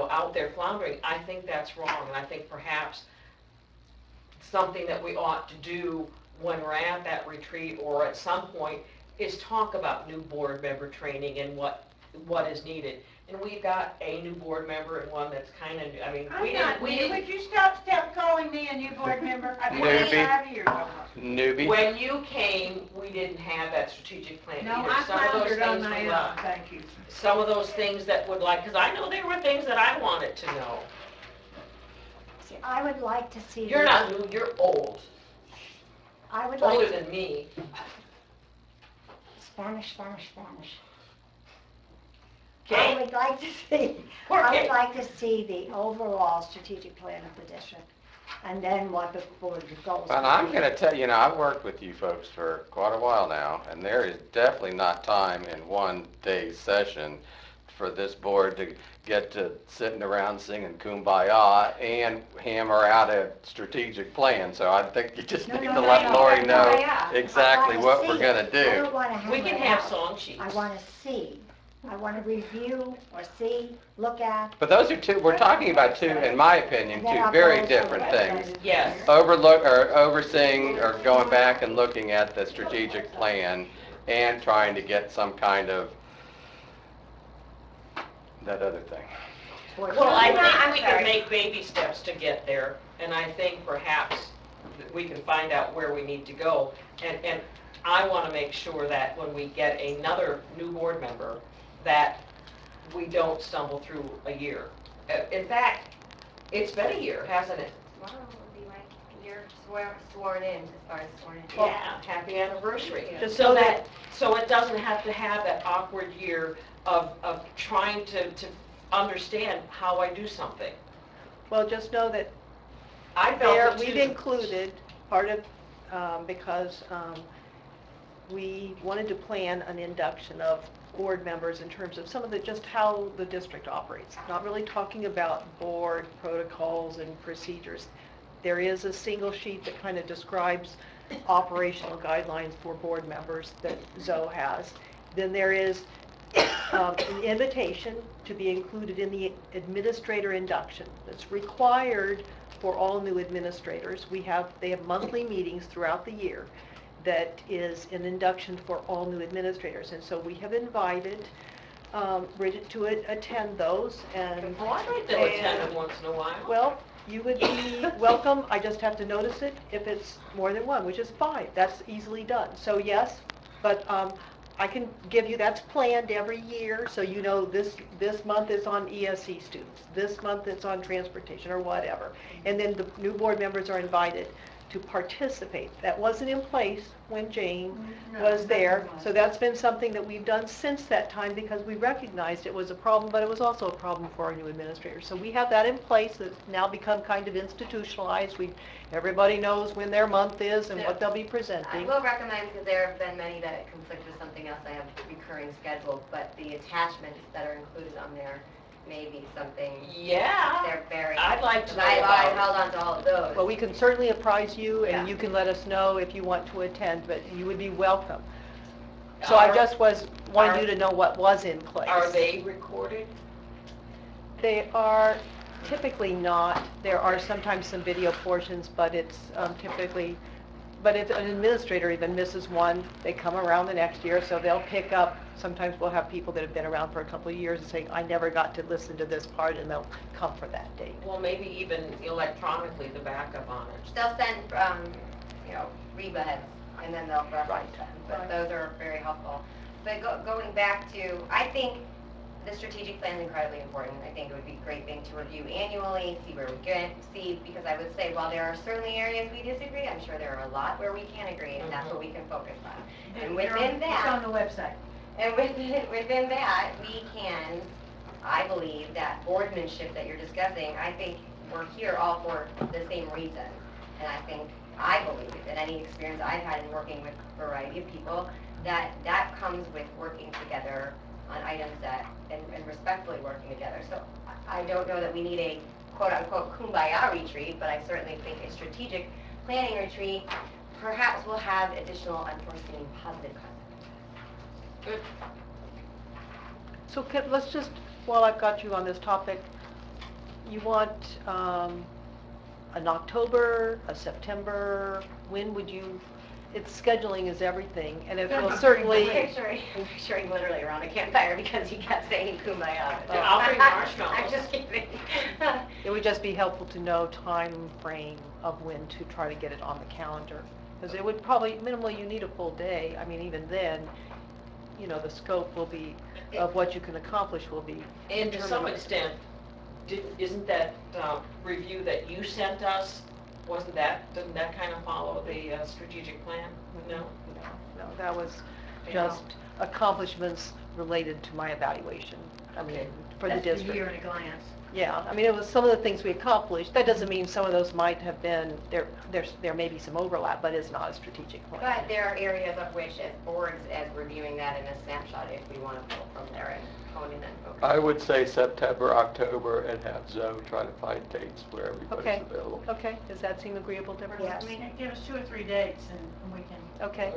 out there floundering, I think that's wrong. And I think perhaps something that we ought to do when we're at that retreat or at some point is talk about new board member training and what is needed. And we've got a new board member and one that's kind of, Would you stop calling me a new board member? I've been here Newbie. 5 years almost. Newbie. when you came, we didn't have that strategic plan No, either. I Some of those floundered on things my we own, left. thank you. Some of those things that would like, because I know there were things that I wanted to know. See, I would like to see. You're not new, you're old. I would Older like than me. Spanish. I Okay? would like to see, Poor I Kate. would like to see the overall strategic plan of the district, and then what the board goals. And I'm going to tell you, I've worked with you folks for quite a while now, and there is definitely not time in one day's session for this board to get to sitting around singing Kumbaya and hammer out a strategic plan. So I think you just need to let Lori know exactly what we're going to I do. don't want to hammer We can it have out. song sheets. I want to see. I want to review or see, look at. But those are we're talking about two, in my opinion, And then two our very goals different are things. Yes. Overseeing or going back and looking at the strategic plan and trying to get some kind of that other thing. Well, I I'm think we sorry. can make baby steps to get there, and I think perhaps we can find out where we need to go. And I want to make sure that when we get another new board member, that we don't stumble through a year. In fact, it's been a year, hasn't it? Tomorrow will be my year sworn in, as far as sworn in. Yeah, happy anniversary. Just So so that, so it doesn't have to have that awkward year of trying to understand how I do something. Well, just know that I felt it we've too. included part of, because we wanted to plan an induction of board members in terms of some of just how the district operates. Not really talking about board protocols and procedures. There is a single sheet that kind of describes operational guidelines for board members that Zoe has. Then there is an invitation to be included in the administrator induction. That's required for all new administrators. They have monthly meetings throughout the year that is an induction for all new administrators. And so we have invited Bridget to attend those. And Well, I'd like to attend it once in a while. well, you would be welcome. I just have to notice it if it's more than one, which is fine. That's easily done. So yes, but I can give you, that's planned every year, so you know this month is on ESC students, this month it's on transportation or whatever. And then the new board members are invited to participate. That wasn't in place when Jane No, was there. nothing was. So that's been something that we've done since that time because we recognized it was a problem, but it was also a problem for our new administrators. So we have that in place that's now become kind of institutionalized. Everybody knows when their month is and what they'll be I presenting. will recommend, because there have been many that conflict with something else I have recurring scheduled, but the attachments that are included on there may be something, Yeah, they're very. I'd like to know I about it. held on to all of those. Well, we can certainly apprise you, and Yeah. you can let us know if you want to attend, but you would be welcome. So I just wanted you to know what was in place. Are they recorded? They are typically not. There are sometimes some video portions, but it's typically, but if an administrator even misses one, they come around the next year, so they'll pick up. Sometimes we'll have people that have been around for a couple of years and say, I never got to listen to this part, and they'll come for that date. Well, maybe even electronically, the backup on it. They'll send, Reba heads, and then they'll reference them, but Right. those are very helpful. But going back to, I think the strategic plan is incredibly important. I think it would be a great thing to review annually, see where we can see, because I would say while there are certainly areas we disagree, I'm sure there are a lot where we can agree, and that's what we can focus on. And within It's that, on the website. and within that, we can, I believe, that boardmanship that you're discussing, I think we're here all for the same reason. And I believe that any experience I've had in working with a variety of people, that comes with working together on items and respectfully working together. So I don't know that we need a quote-unquote kumbaya retreat, but I certainly think a strategic planning retreat perhaps will have additional unforeseen positive consequences. Good. So let's just, while I've got you on this topic, you want an October, a September, when would you, scheduling is everything, and it will certainly. I'm picturing literally around a campfire because he kept saying kumbaya. I'll bring marshmallows. I'm just kidding. It would just be helpful to know time frame of when to try to get it on the calendar. Because it would probably, minimally, you need a full day. I mean, even then, the scope will be, of what you can accomplish will be. And to some determined. extent, isn't that review that you sent us, doesn't that kind of follow the strategic plan? No? No, that was just accomplishments related to my evaluation. I mean, Okay. for the That's district. the year at a glance. Yeah, I mean, it was some of the things we accomplished. That doesn't mean some of those might have been, there may be some overlap, but it's not a strategic plan. But there are areas of which, as boards, as reviewing that in a snapshot, if we want to pull from there and hone in and focus. I would say September, October, and have Zoe try to find dates where everybody's Okay. available. Okay, does that seem agreeable to everyone? Yes. I mean, give us 2 or 3 dates and we can. Okay,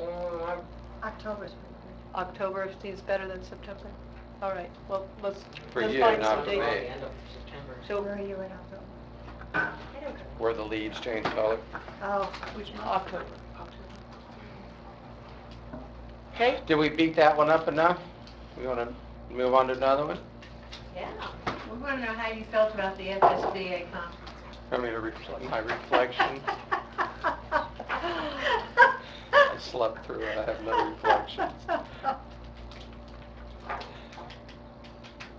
October's pretty good. October seems better than September? All right, well, let's For let's you, find not some for dates. me. The end of September. So, Where are you in October? I don't know. Where the leaves change color. Oh, which month? October. Okay, Did we beat that one up enough? We want to move on to another one? Yeah. We want to know how you felt about the FSBA conference. I mean, my reflection. I slept through it. I have no reflections.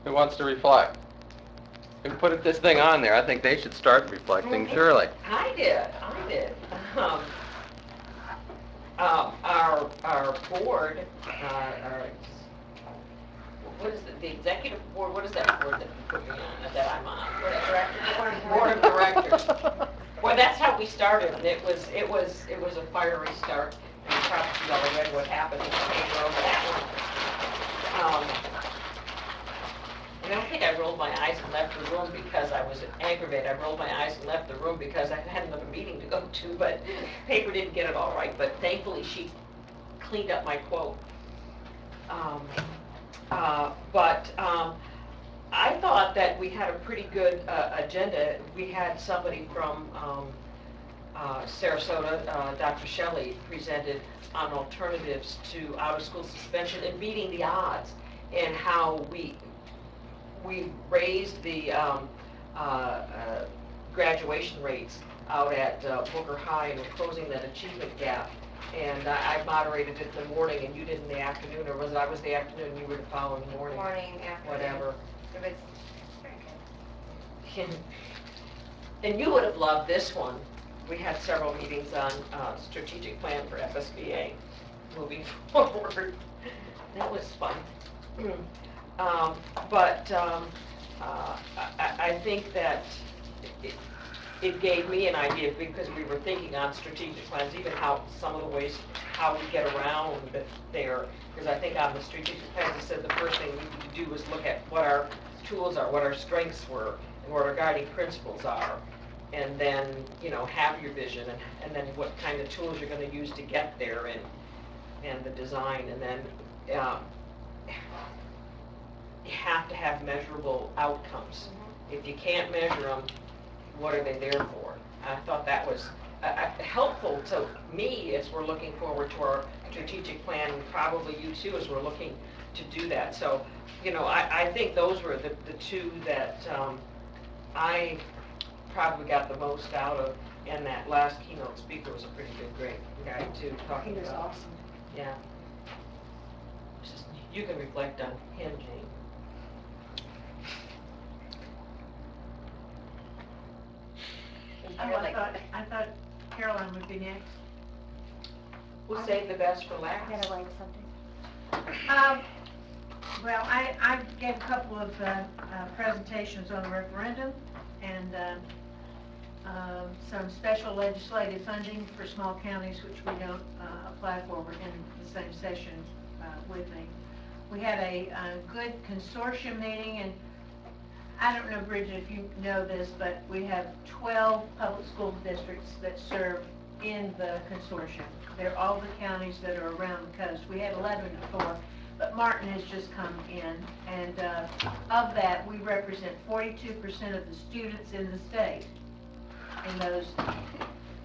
Who wants to reflect? Who put this thing on there? I think they should start reflecting, surely. I did. Our board, what is it, the executive board, what is that board that you put me on, that I'm on? Board of Directors. Well, that's how we started, and it was a fiery start, and you probably all read what happened in the paper over that one. I don't think I rolled my eyes and left the room because I was aggravated. I rolled my eyes and left the room because I had another meeting to go to, but paper didn't get it all right. But thankfully, she cleaned up my quote. I thought that we had a pretty good agenda. We had somebody from Sarasota, Dr. Shelley, presented on alternatives to out-of-school suspension and beating the odds, and how we raised the graduation rates out at Booker High, and we're closing that achievement gap. And I moderated it in the morning, and you did in the afternoon, or was it I was the afternoon, and you were the following morning? Morning, afternoon. Whatever. It was very good. And you would have loved this one. we had several meetings on strategic plan for FSBA moving forward. That was fun. But I think that it, it gave me an idea, because we were thinking on strategic plans, even how, some of the ways, how we get around there. Because I think on the strategic plans, it said the first thing we need to do is look at what our tools are, what our strengths were, and what our guiding principles are. And then, you know, have your vision, and then what kind of tools you're gonna use to get there, and the design, and then, you have to have measurable outcomes. If you can't measure them, what are they there for? I thought that was helpful to me as we're looking forward to our strategic plan, and probably you too, as we're looking to do that. So, you know, I think those were the two that I probably got the most out of, and that last keynote speaker was a pretty great guy too, He talking was about. awesome. Yeah. It's just, you can reflect on him, Jane. I thought Caroline would be next. We'll save the best for last. I gotta write something. Well, I gave a couple of presentations on the referendum, and some special legislative funding for small counties, which we don't apply for, were in the same session with me. We had a good consortium meeting, and I don't know, Bridget, if you know this, but we have 12 public school districts that serve in the consortium. They're all the counties that are around the coast. We had 11 before, but Martin has just come in, and of that, we represent 42% of the students in the state in those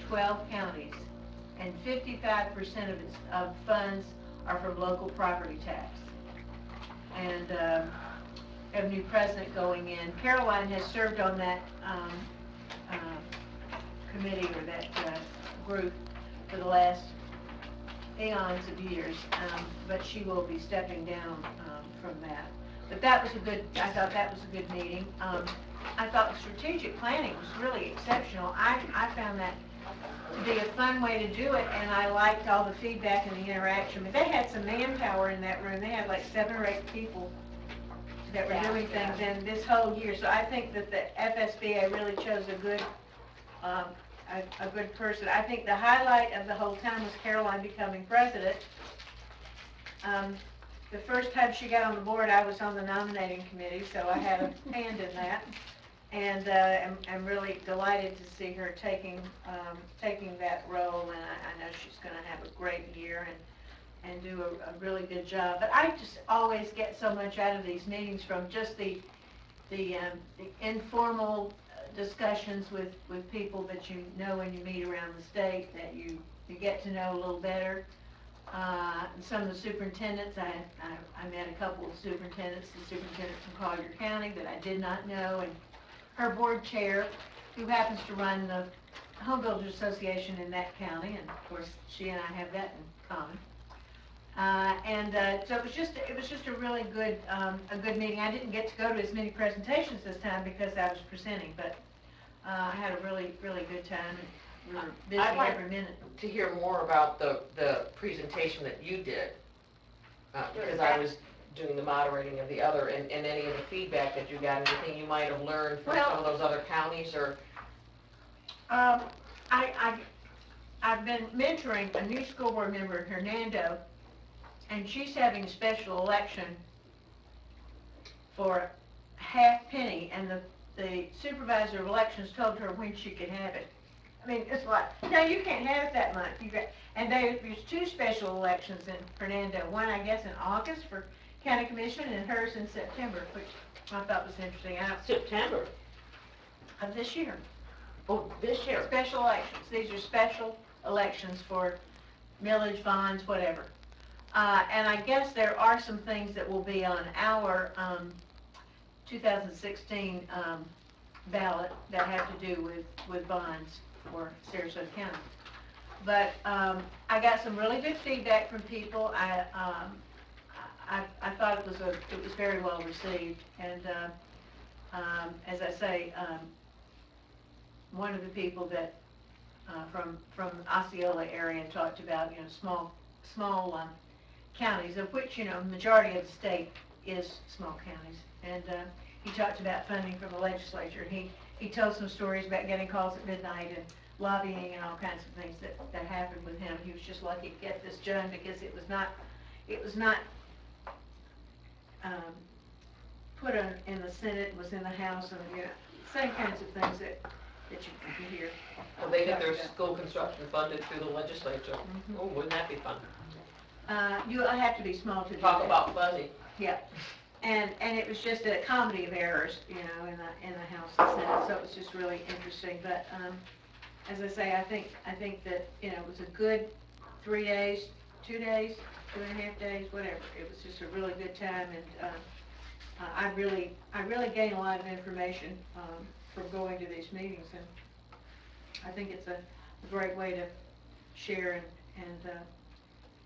12 counties, and 55% of funds are from local property tax. And have a new president going in. Caroline has served on that committee, or that group, for the last eons of years, but she will be stepping down from that. But that was a good, I thought that was a good meeting. I thought strategic planning was really exceptional. I found that to be a fun way to do it, and I liked all the feedback and the interaction. But they had some manpower in that room. They had like 7 or 8 people that were doing things in this whole year. So I think that the FSBA really chose a good person. I think the highlight of the whole time was Caroline becoming president. The first time she got on the board, I was on the nominating committee, so I had a hand in that. And I'm really delighted to see her taking that role, and I know she's going to have a great year and do a really good job. But I just always get so much out of these meetings, from just the informal discussions with people that you know when you meet around the state, that you get to know a little better. Some of the superintendents, I met a couple of superintendents, the superintendent from Collier County that I did not know, and her board chair, who happens to run the Home Builders Association in that county, and of course she and I have that in common. So it was just a really good meeting. I didn't get to go to as many presentations this time because I was presenting, but I had a really good time, and we were busy every minute. To hear more about the presentation that you did, because I was doing the moderating of the other, and any of the feedback that you got, anything you might have learned from some of those other counties, or? I've been mentoring a new school board member in Hernando, and she's having a special election for half penny, and the supervisor of elections told her when she could have it. I mean, it's like, no, you can't have it that month. And there's 2 special elections in Hernando. One, I guess, in August for county commission, and hers in September, which I thought was interesting. September of this year. Oh, this year. Special elections. These are special elections for millage, bonds, whatever. And I guess there are some things that will be on our 2016 ballot that have to do with bonds for Sarasota County. But I got some really good feedback from people. I thought it was very well received, and as I say, one of the people that from Osceola area and talked about, small counties, of which, majority of the state is small counties. And he talked about funding from the legislature. He told some stories about getting calls at midnight and lobbying and all kinds of things that happened with him. He was just lucky to get this done because it was not put in the Senate, it was in the House, and, same kinds of things that you hear. Well, they get their school construction funded through the legislature. Oh, wouldn't that be fun? You have to be small to do Talk that. about fuzzy. Yeah, and it was just a comedy of errors, in the House and Senate, so it was just really interesting. But as I say, I think that it was a good 3 days, 2 days, 2.5 days, whatever. It was just a really good time, and I really gained a lot of information from going to these meetings, and I think it's a great way to share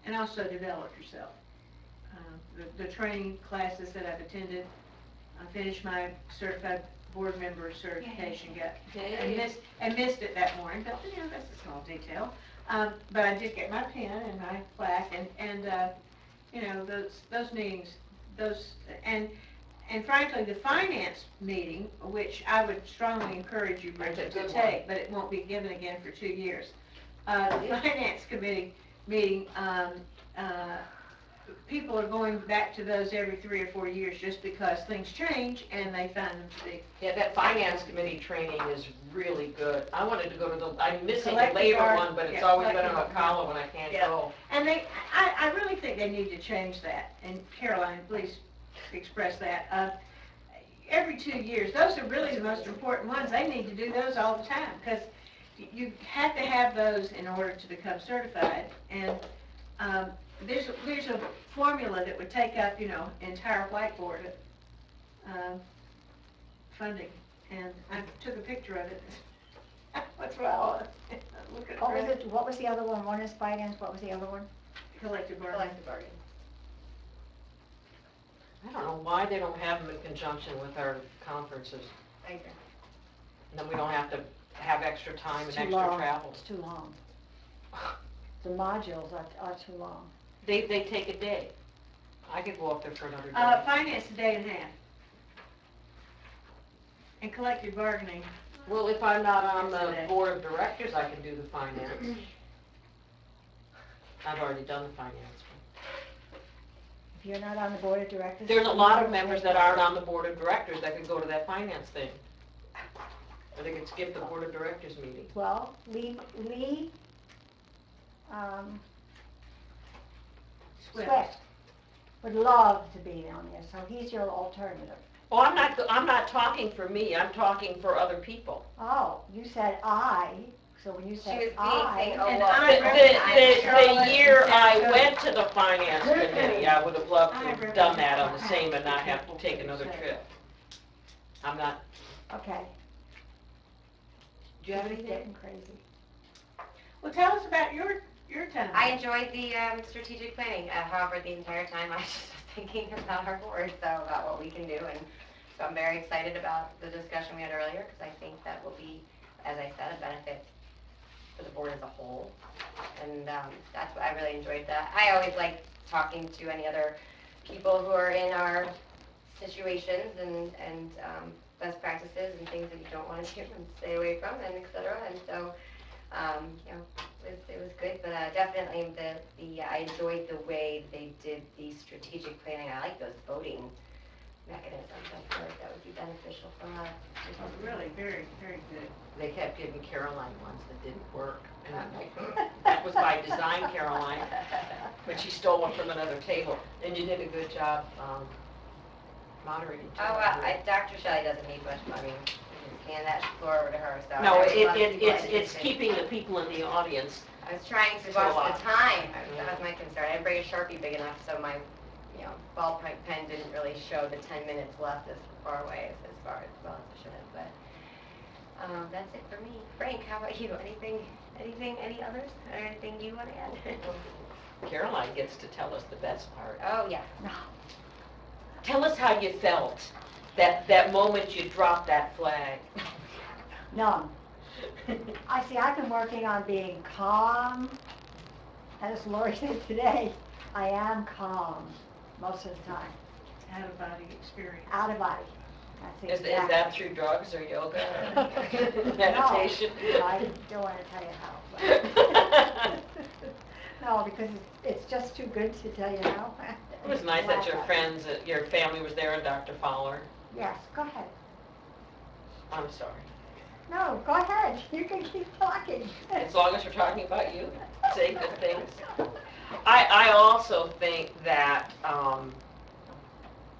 and also develop yourself. The training classes that I've attended, I finished my certified board member certification, and missed it that morning, but that's a small detail. But I did get my pen and my plaque, and those meetings, and frankly, the finance meeting, which I would strongly encourage you, Bridget, to take, but it won't be given again for 2 years. The finance committee meeting, people are going back to those every 3 or 4 years just because things change and they find them to be. Yeah, that finance committee training is really good. I wanted to go to I'm missing the Collective labor bargaining, one, but it's yeah, always been collective on Ocala when I can't Yeah. go. And I really think they need to change that. And Caroline, please express that. Every 2 years, those are really the most important ones. They need to do those all the time because you have to have those in order to become certified. And there's a formula that would take up, entire whiteboard funding. And I took a picture of it. That's why I'll look at it. What was the other one? One is finance, what was the other one? Collective bargaining. I don't know why they don't have them in conjunction with our conferences. I agree. And then we don't have to have extra time and It's too extra long. travel. It's too long. The modules are too long. They take a day. I could go up there for another day. Finance, a day and a half. And collective bargaining. Well, if I'm not on the Today. board of directors, I can do the finance. I've already done the finance. If you're not on the board of directors. There's a lot of members that aren't on the board of directors that could go to that finance thing. Or they could skip the board of directors meeting. Well, Lee Swift would love to be on there, so he's your alternative. Oh, I'm not talking for me, I'm talking for other people. Oh, you said I, so when you She said was I. saying, And The year I went to the finance committee, I would have loved to have done that on the same and not have to take another trip. I'm not, Okay. do you have This is anything? getting crazy. Well, tell us about your time. I enjoyed the strategic planning. However, the entire time I was just thinking about our board, so about what we can do, and so I'm very excited about the discussion we had earlier because I think that will be, as I said, a benefit for the board as a whole, and that's what I really enjoyed. That I always like talking to any other people who are in our situations and best practices and things that you don't want to do and stay away from, and et cetera. And so it was good, but definitely I enjoyed the way they did the strategic planning. I like those voting mechanisms. I feel like that would be beneficial for us. Really, very, very good. They kept giving Caroline ones that didn't work. And I'm like, that was by design, Caroline. But she stole one from another table. And you did a good job moderating. Oh, Dr. Shelley doesn't need much money. Just hand that floor over to her. So No, I would love people it's interested. keeping the people in the audience. I was trying to So, watch the time. That was my concern. I didn't bring a Sharpie big enough, so my ballpoint pen didn't really show the 10 minutes left as far away as far as well as it should have. But that's it for me. Frank, how about you? Anything, any others? Or anything you want to add? Caroline gets to tell us the best part. Oh, yeah. Tell us how you felt that moment you dropped that flag. None. I've been working on being calm. As Lori said today, I am calm most of the time, Out-of-body experience. out of body. That's Is exactly. that through drugs or yoga or meditation? No, I don't want to tell you how. but- No, because it's just too good to tell you how. It was nice that your friends, your family was there and Dr. Fowler. Yes, go ahead. I'm sorry. No, go ahead. You can keep talking. As long as we're talking about you, say good things. I also think that,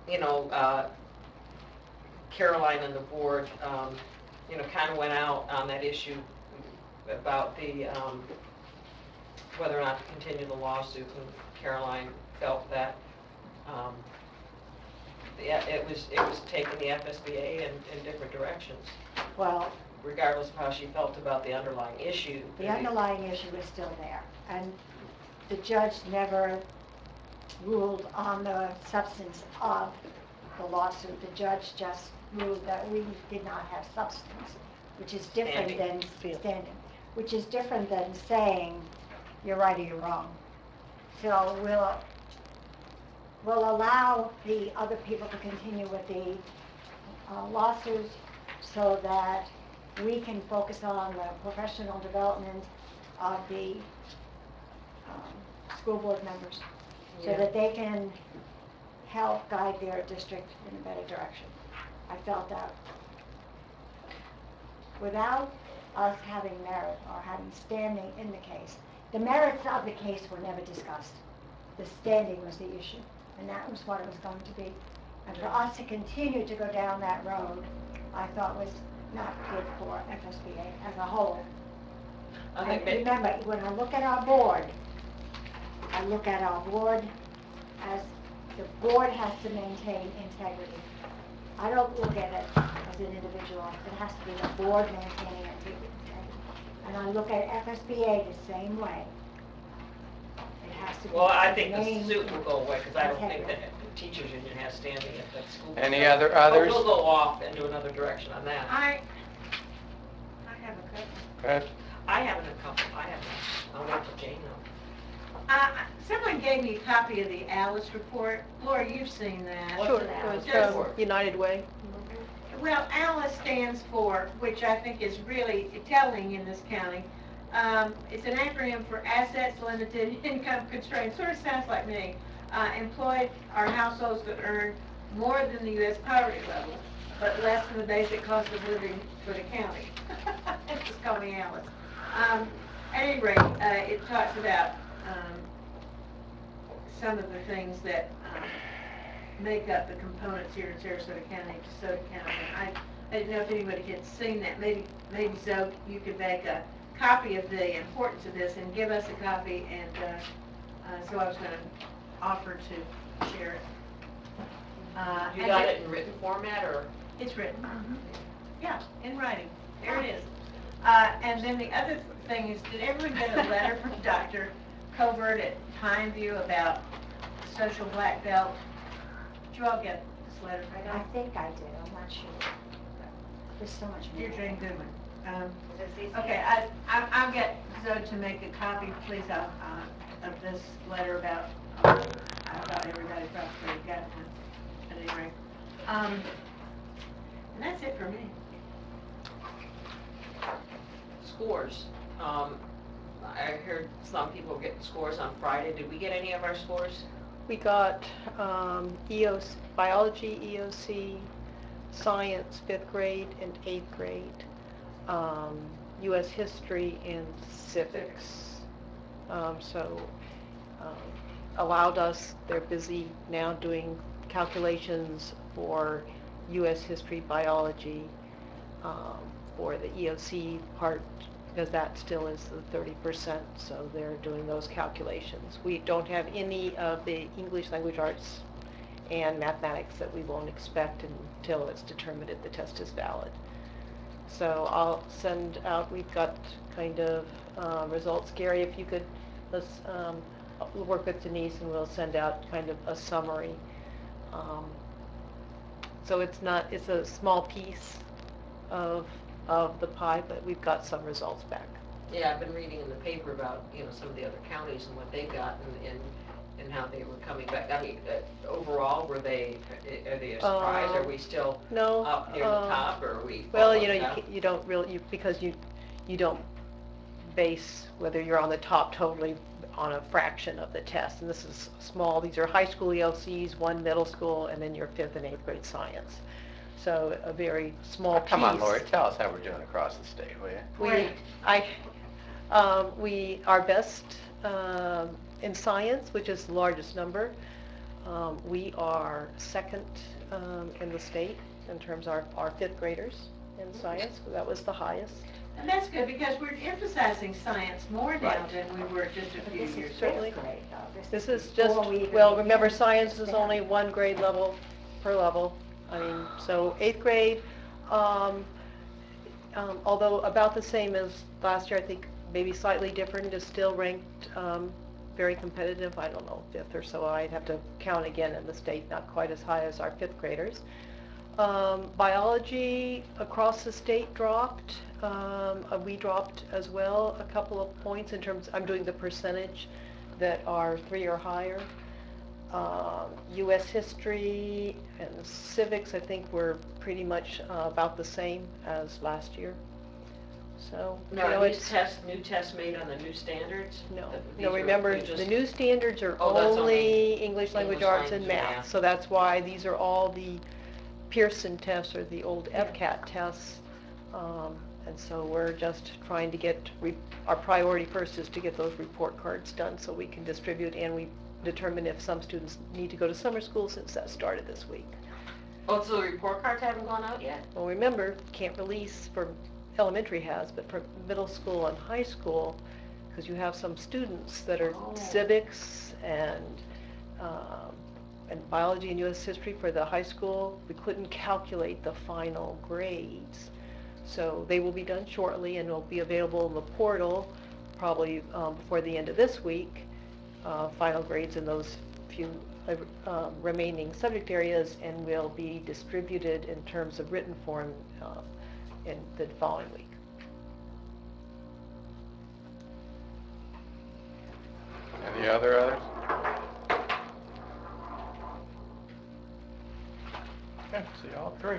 you know, Caroline and the board, you know, kind of went out on that issue about the, whether or not to continue the lawsuit, and Caroline felt that, it was taking the FSBA in different directions, Well, regardless of how she felt about the underlying issue. the underlying issue is still there, and the judge never ruled on the substance of the lawsuit. The judge just ruled that we did not have substance, which is different Standing. than standing, which is different than saying you're right or you're wrong. So we'll allow the other people to continue with the lawsuit so that we can focus on the professional development of the school board members, so Yeah. that they can help guide their district in a better direction. I felt that without us having merit or having standing in the case, the merits of the case were never discussed. The standing was the issue, and that was what it was going to be. And for us to continue to go down that road, I thought was not good for FSBA as a whole. I And think remember, when I look at our board, I look at our board as the board has to maintain integrity. I don't look at it as an individual. It has to be the board maintaining integrity. And I look at FSBA the same way. It has to be. Well, I think the main- suit will go away, because I don't think that integrity. the teachers union has standing at that school. Any other But others? we'll go off into another direction on that. I have a couple. Okay. I haven't a couple, I haven't, I'll wait till Jane knows. Someone gave me a copy of the Alice report. Laura, you've seen that. What's Sure, an it was Alice from report? United Way. Well, ALICE stands for, which I think is really telling in this county, it's an acronym for Assets Limited Income Constrained, sort of sounds like me. Employed are households that earn more than the U.S. poverty level, but less than the basic cost of living for the county. It's just called me Alice. At any rate, it talks about some of the things that make up the components here in Sarasota County, DeSoto County. And I didn't know if anybody had seen that. Maybe Zoe, you could make a copy of the importance of this and give us a copy. And so I was going to offer to share it. You and got it in written format, or? It's written. Yeah, in writing. There it is. And then the other thing is, did everyone get a letter from Dr. Covert at Pineview about social black belt? Did you all get this letter? I think I did, I'm not sure. There's so much more. Dear Jane Goodwin. Is it CC? Okay, I'll get Zoe to make a copy, please, of this letter about everybody probably got one, at any rate. And that's it for me. Scores. I heard some people getting scores on Friday. Did we get any of our scores? We got EOC, biology, EOC, science, 5th grade and 8th grade, U.S. history and civics. Allowed us, they're busy now doing calculations for U.S. history, biology, for the EOC part, because that still is the 30%, so they're doing those calculations. We don't have any of the English language arts and mathematics that we won't expect until it's determined if the test is valid. So I'll send out, we've got kind of results. Gary, if you could, let's work with Denise and we'll send out kind of a summary. So it's a small piece of of the pie, but we've got some results back. Yeah, I've been reading in the paper about, some of the other counties and what they've gotten and how they were coming back. I mean, overall, are they a surprise? Are we still No. up near the top, or are we Well, falling down? you don't really, because you don't base whether you're on the top totally on a fraction of the test. And this is small, these are high school ELCs, one middle school, and then your 5th and 8th grade science. So a very small piece. Come on, Lori, tell us how we're doing across the state, will you? We are best in science, which is the largest number. We are second in the state in terms of our 5th graders in science. That was the highest. And that's good, because we're emphasizing science more now Right. than we were just a But few this is years ago. certainly- fifth grade, though. This is is just, before we even well, begin remember, to science is step. only one grade level per level. I mean, so 8th grade, although about the same as last year, I think maybe slightly different, is still ranked very competitive. I don't know, 5th or so. I'd have to count again in the state, not quite as high as our 5th graders. Biology across the state dropped. We dropped as well a couple of points in terms, I'm doing the percentage that are 3 or higher. U.S. history and civics, I think, were pretty much about the same as last year. So, Now, are these new tests made on the new standards? No, These no, are- remember, they're just- the new standards are Oh, that's only English, language, English, arts, and language, and math. math. So that's why these are all the Pearson tests, or the old Yeah. FCAT tests. And so we're just trying to get, our priority first is to get those report cards done so we can distribute, and we determine if some students need to go to summer school, since that started this week. Oh, so the report cards haven't gone out yet? Well, remember, can't release for, elementary has, but for middle school and high school, because you have some students that are Oh. civics and biology and U.S. history for the high school. We couldn't calculate the final grades. So they will be done shortly, and will be available in the portal probably before the end of this week. Final grades in those few remaining subject areas, and will be distributed in terms of written form in the following week. Any others? Okay, see y'all at 3.